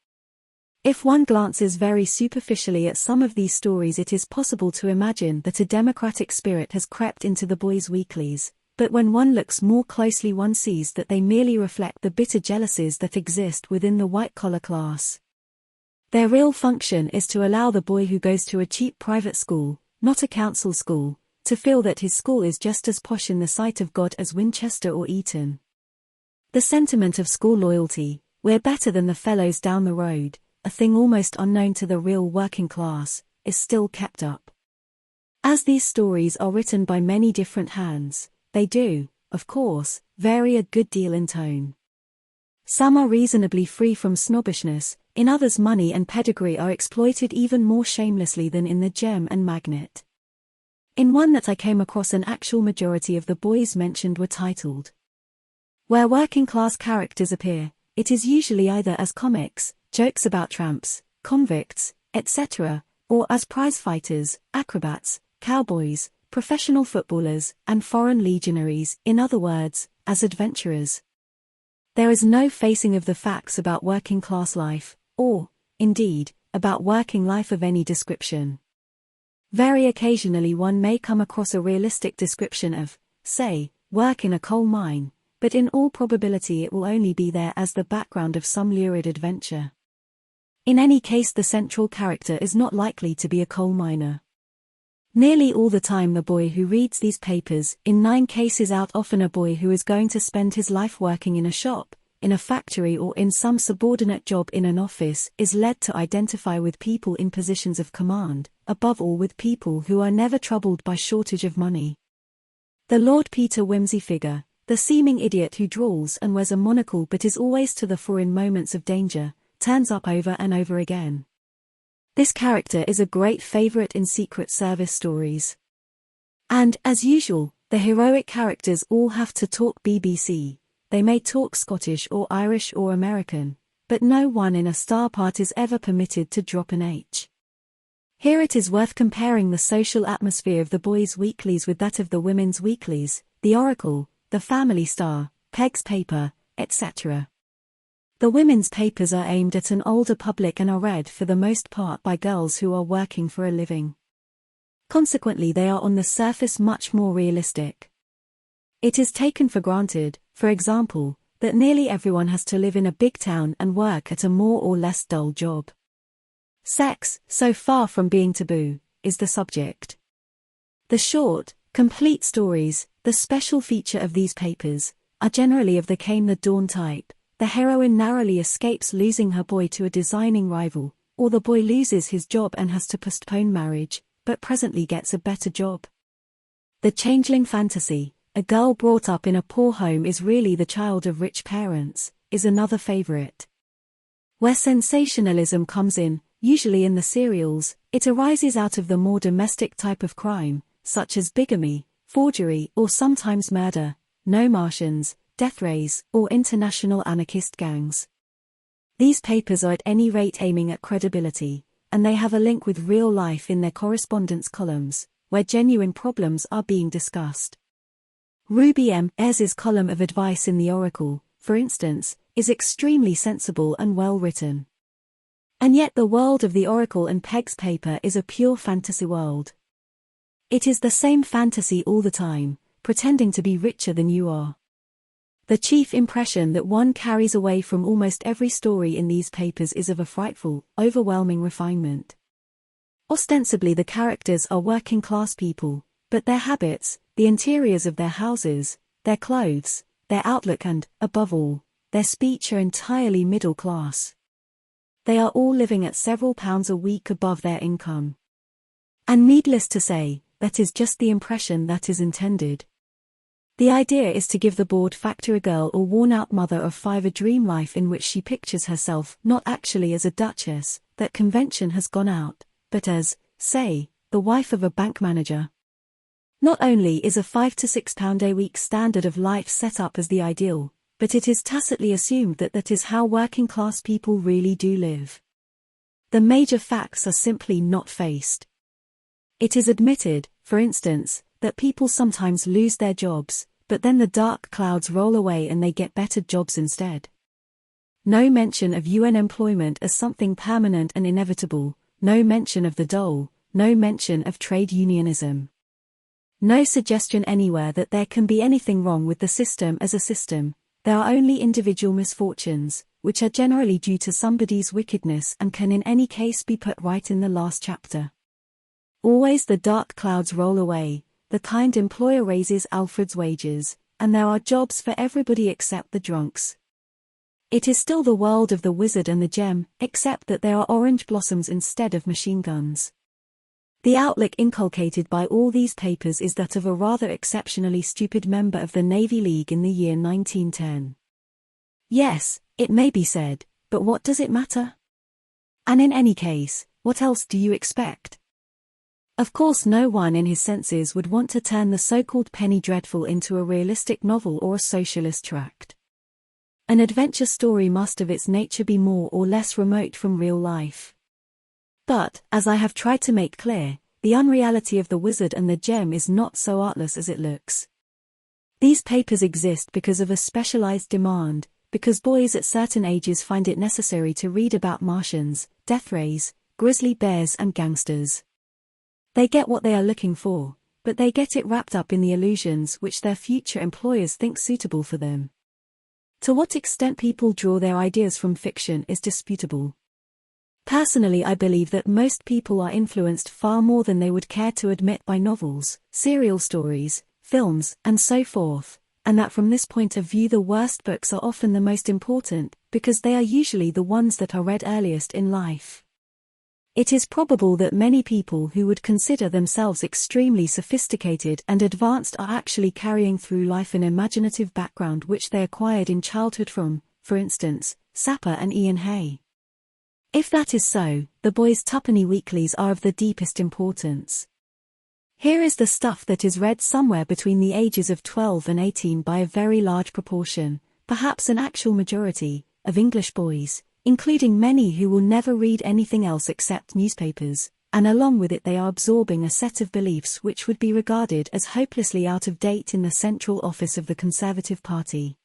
Speaker 1: If one glances very superficially at some of these stories it is possible to imagine that a democratic spirit has crept into the boys' weeklies, but when one looks more closely one sees that they merely reflect the bitter jealousies that exist within the white-collar class. Their real function is to allow the boy who goes to a cheap private school, not a council school, to feel that his school is just as posh in the sight of God as Winchester or Eton. The sentiment of school loyalty, we're better than the fellows down the road, a thing almost unknown to the real working class, is still kept up. As these stories are written by many different hands, they do, of course, vary a good deal in tone. Some are reasonably free from snobbishness, in others money and pedigree are exploited even more shamelessly than in the Gem and Magnet. In one that I came across an actual majority of the boys mentioned were titled, "Where Working Class Characters Appear," it is usually either as comics, jokes about tramps, convicts, etc., or as prize-fighters, acrobats, cowboys, professional footballers, and foreign legionaries, in other words, as adventurers. There is no facing of the facts about working-class life, or, indeed, about working life of any description. Very occasionally one may come across a realistic description of, say, work in a coal mine, but in all probability it will only be there as the background of some lurid adventure. In any case the central character is not likely to be a coal miner. Nearly all the time the boy who reads these papers, in 9 cases out often a boy who is going to spend his life working in a shop, in a factory or in some subordinate job in an office, is led to identify with people in positions of command, above all with people who are never troubled by shortage of money. The Lord Peter Wimsey figure, the seeming idiot who drawls and wears a monocle but is always to the fore in moments of danger, turns up over and over again. This character is a great favorite in Secret Service stories. And, as usual, the heroic characters all have to talk BBC. They may talk Scottish or Irish or American, but no one in a star part is ever permitted to drop an H. Here it is worth comparing the social atmosphere of the boys' weeklies with that of the women's weeklies, the Oracle, the Family Star, Peg's Paper, etc. The women's papers are aimed at an older public and are read for the most part by girls who are working for a living. Consequently they are on the surface much more realistic. It is taken for granted, for example, that nearly everyone has to live in a big town and work at a more or less dull job. Sex, so far from being taboo, is the subject. The short, complete stories, the special feature of these papers, are generally of the Came the Dawn type. The heroine narrowly escapes losing her boy to a designing rival, or the boy loses his job and has to postpone marriage, but presently gets a better job. The changeling fantasy, a girl brought up in a poor home is really the child of rich parents, is another favorite. Where sensationalism comes in, usually in the serials, it arises out of the more domestic type of crime, such as bigamy, forgery or sometimes murder, No Martians, death rays, or international anarchist gangs. These papers are at any rate aiming at credibility, and they have a link with real life in their correspondence columns, where genuine problems are being discussed. Ruby M. Ayres's column of advice in the Oracle, for instance, is extremely sensible and well written. And yet the world of the Oracle and Peg's paper is a pure fantasy world. It is the same fantasy all the time, pretending to be richer than you are. The chief impression that one carries away from almost every story in these papers is of a frightful, overwhelming refinement. Ostensibly the characters are working-class people, but their habits, the interiors of their houses, their clothes, their outlook and, above all, their speech are entirely middle class. They are all living at several pounds a week above their income. And needless to say, that is just the impression that is intended. The idea is to give the bored-factory girl or worn-out mother of 5 a dream life in which she pictures herself not actually as a duchess, that convention has gone out, but as, say, the wife of a bank manager. Not only is a £5 to £6 a week standard of life set up as the ideal, but it is tacitly assumed that that is how working-class people really do live. The major facts are simply not faced. It is admitted, for instance, that people sometimes lose their jobs, but then the dark clouds roll away and they get better jobs instead. No mention of UN employment as something permanent and inevitable, no mention of the dole, no mention of trade unionism. No suggestion anywhere that there can be anything wrong with the system as a system. There are only individual misfortunes, which are generally due to somebody's wickedness and can in any case be put right in the last chapter. Always the dark clouds roll away, the kind employer raises Alfred's wages, and there are jobs for everybody except the drunks. It is still the world of the wizard and the gem, except that there are orange blossoms instead of machine guns. The outlook inculcated by all these papers is that of a rather exceptionally stupid member of the Navy League in the year 1910. Yes, it may be said, but what does it matter? And in any case, what else do you expect? Of course no one in his senses would want to turn the so-called penny dreadful into a realistic novel or a socialist tract. An adventure story must of its nature be more or less remote from real life. But, as I have tried to make clear, the unreality of the wizard and the gem is not so artless as it looks. These papers exist because of a specialized demand, because boys at certain ages find it necessary to read about Martians, death rays, grizzly bears and gangsters. They get what they are looking for, but they get it wrapped up in the illusions which their future employers think suitable for them. To what extent people draw their ideas from fiction is disputable. Personally, I believe that most people are influenced far more than they would care to admit by novels, serial stories, films, and so forth, and that from this point of view the worst books are often the most important, because they are usually the ones that are read earliest in life. It is probable that many people who would consider themselves extremely sophisticated and advanced are actually carrying through life an imaginative background which they acquired in childhood from, for instance, Sapper and Ian Hay. If that is so, the boys' twopenny weeklies are of the deepest importance. Here is the stuff that is read somewhere between the ages of 12 and 18 by a very large proportion, perhaps an actual majority, of English boys, including many who will never read anything else except newspapers, and along with it they are absorbing a set of beliefs which would be regarded as hopelessly out of date in the central office of the Conservative Party.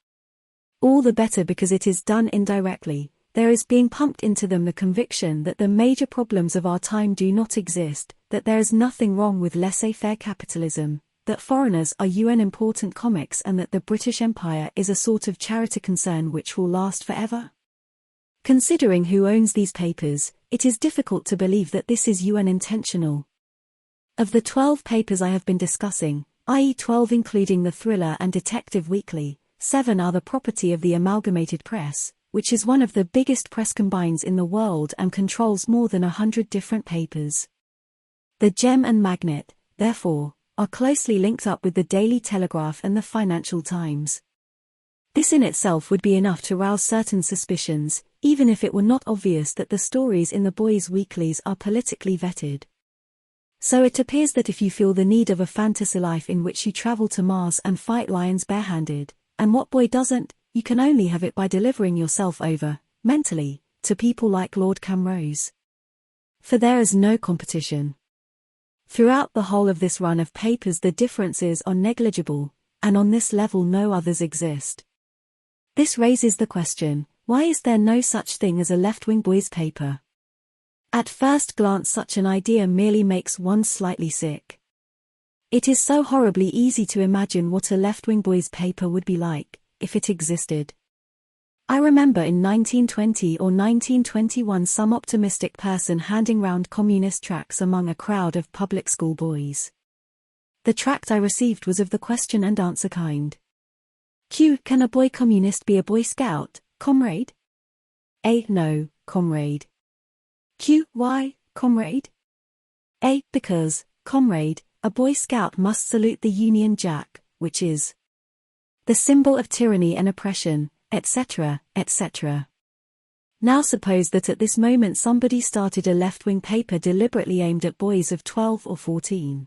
Speaker 1: All the better because it is done indirectly. There is being pumped into them the conviction that the major problems of our time do not exist, that there is nothing wrong with laissez-faire capitalism, that foreigners are UN important comics and that the British Empire is a sort of charity concern which will last forever. Considering who owns these papers, it is difficult to believe that this is UN intentional. Of the 12 papers I have been discussing, i.e. 12 including the thriller and detective weekly, 7 are the property of the Amalgamated Press, which is one of the biggest press combines in the world and controls more than 100 different papers. The Gem and Magnet, therefore, are closely linked up with the Daily Telegraph and the Financial Times. This in itself would be enough to rouse certain suspicions, even if it were not obvious that the stories in the boys' weeklies are politically vetted. So it appears that if you feel the need of a fantasy life in which you travel to Mars and fight lions barehanded, and what boy doesn't, you can only have it by delivering yourself over, mentally, to people like Lord Camrose. For there is no competition. Throughout the whole of this run of papers the differences are negligible, and on this level no others exist. This raises the question, why is there no such thing as a left-wing boys' paper? At first glance such an idea merely makes one slightly sick. It is so horribly easy to imagine what a left-wing boys' paper would be like, if it existed. I remember in 1920 or 1921 some optimistic person handing round communist tracts among a crowd of public school boys. The tract I received was of the question and answer kind. Q. Can a boy communist be a Boy Scout, comrade? A. No, comrade. Q. Why, comrade? A. Because, comrade, a Boy Scout must salute the Union Jack, which is the symbol of tyranny and oppression, etc., etc. Now suppose that at this moment somebody started a left-wing paper deliberately aimed at boys of 12 or 14.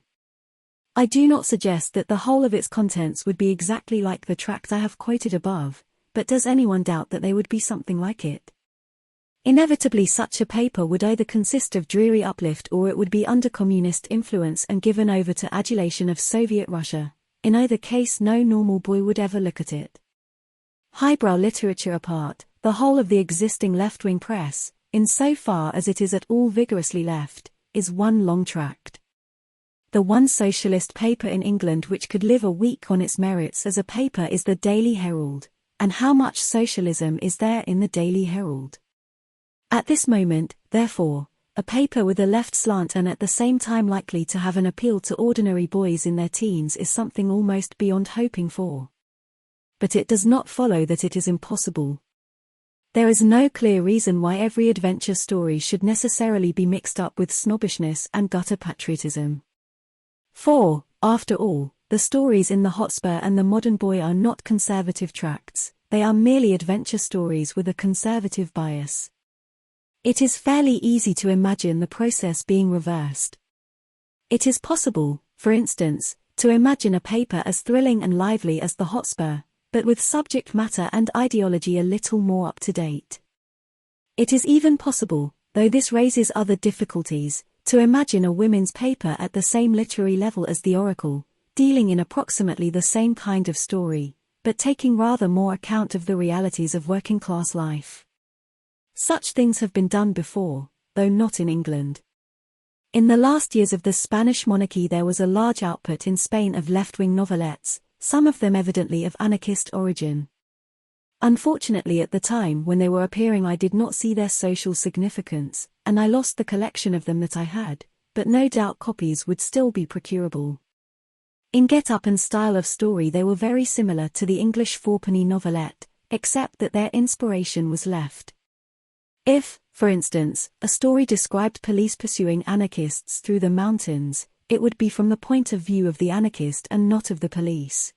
Speaker 1: I do not suggest that the whole of its contents would be exactly like the tract I have quoted above, but does anyone doubt that they would be something like it? Inevitably such a paper would either consist of dreary uplift or it would be under communist influence and given over to adulation of Soviet Russia. In either case no normal boy would ever look at it. Highbrow literature apart, the whole of the existing left-wing press, insofar as it is at all vigorously left, is one long tract. The one socialist paper in England which could live a week on its merits as a paper is the Daily Herald, and how much socialism is there in the Daily Herald? At this moment, therefore, a paper with a left slant and at the same time likely to have an appeal to ordinary boys in their teens is something almost beyond hoping for. But it does not follow that it is impossible. There is no clear reason why every adventure story should necessarily be mixed up with snobbishness and gutter patriotism. For, after all, the stories in The Hotspur and The Modern Boy are not conservative tracts, they are merely adventure stories with a conservative bias. It is fairly easy to imagine the process being reversed. It is possible, for instance, to imagine a paper as thrilling and lively as The Hotspur, but with subject matter and ideology a little more up to date. It is even possible, though this raises other difficulties, to imagine a women's paper at the same literary level as The Oracle, dealing in approximately the same kind of story, but taking rather more account of the realities of working-class life. Such things have been done before, though not in England. In the last years of the Spanish monarchy there was a large output in Spain of left-wing novelettes, some of them evidently of anarchist origin. Unfortunately at the time when they were appearing I did not see their social significance, and I lost the collection of them that I had, but no doubt copies would still be procurable. In get-up and style of story they were very similar to the English fourpenny novelette, except that their inspiration was left. If, for instance, a story described police pursuing anarchists through the mountains, it would be from the point of view of the anarchist and not of the police.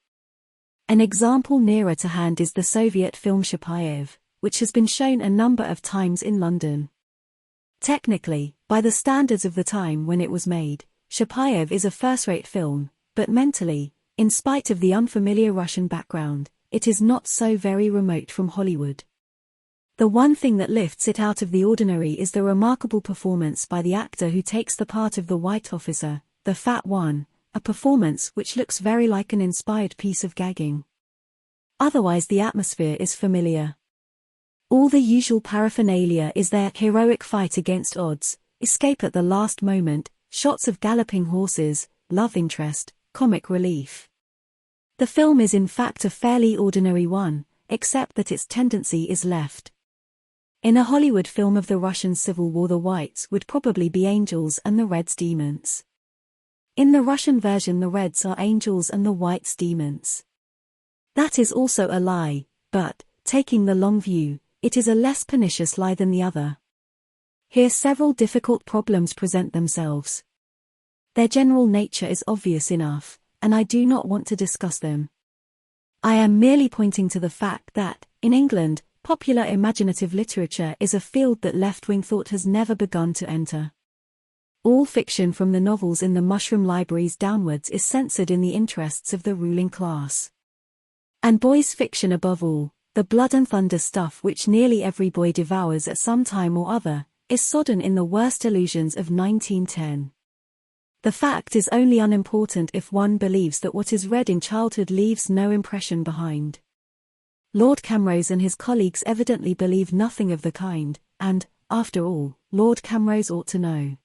Speaker 1: An example nearer to hand is the Soviet film Chapayev, which has been shown a number of times in London. Technically, by the standards of the time when it was made, Chapayev is a first-rate film, but mentally, in spite of the unfamiliar Russian background, it is not so very remote from Hollywood. The one thing that lifts it out of the ordinary is the remarkable performance by the actor who takes the part of the white officer, the fat one, a performance which looks very like an inspired piece of gagging. Otherwise the atmosphere is familiar. All the usual paraphernalia is there: heroic fight against odds, escape at the last moment, shots of galloping horses, love interest, comic relief. The film is in fact a fairly ordinary one, except that its tendency is left. In a Hollywood film of the Russian Civil War the whites would probably be angels and the reds demons. In the Russian version the reds are angels and the whites demons. That is also a lie, but, taking the long view, it is a less pernicious lie than the other. Here several difficult problems present themselves. Their general nature is obvious enough, and I do not want to discuss them. I am merely pointing to the fact that, in England, popular imaginative literature is a field that left-wing thought has never begun to enter. All fiction from the novels in the mushroom libraries downwards is censored in the interests of the ruling class. And boys' fiction above all, the blood and thunder stuff which nearly every boy devours at some time or other, is sodden in the worst illusions of 1910. The fact is only unimportant if one believes that what is read in childhood leaves no impression behind. Lord Camrose and his colleagues evidently believe nothing of the kind, and, after all, Lord Camrose ought to know.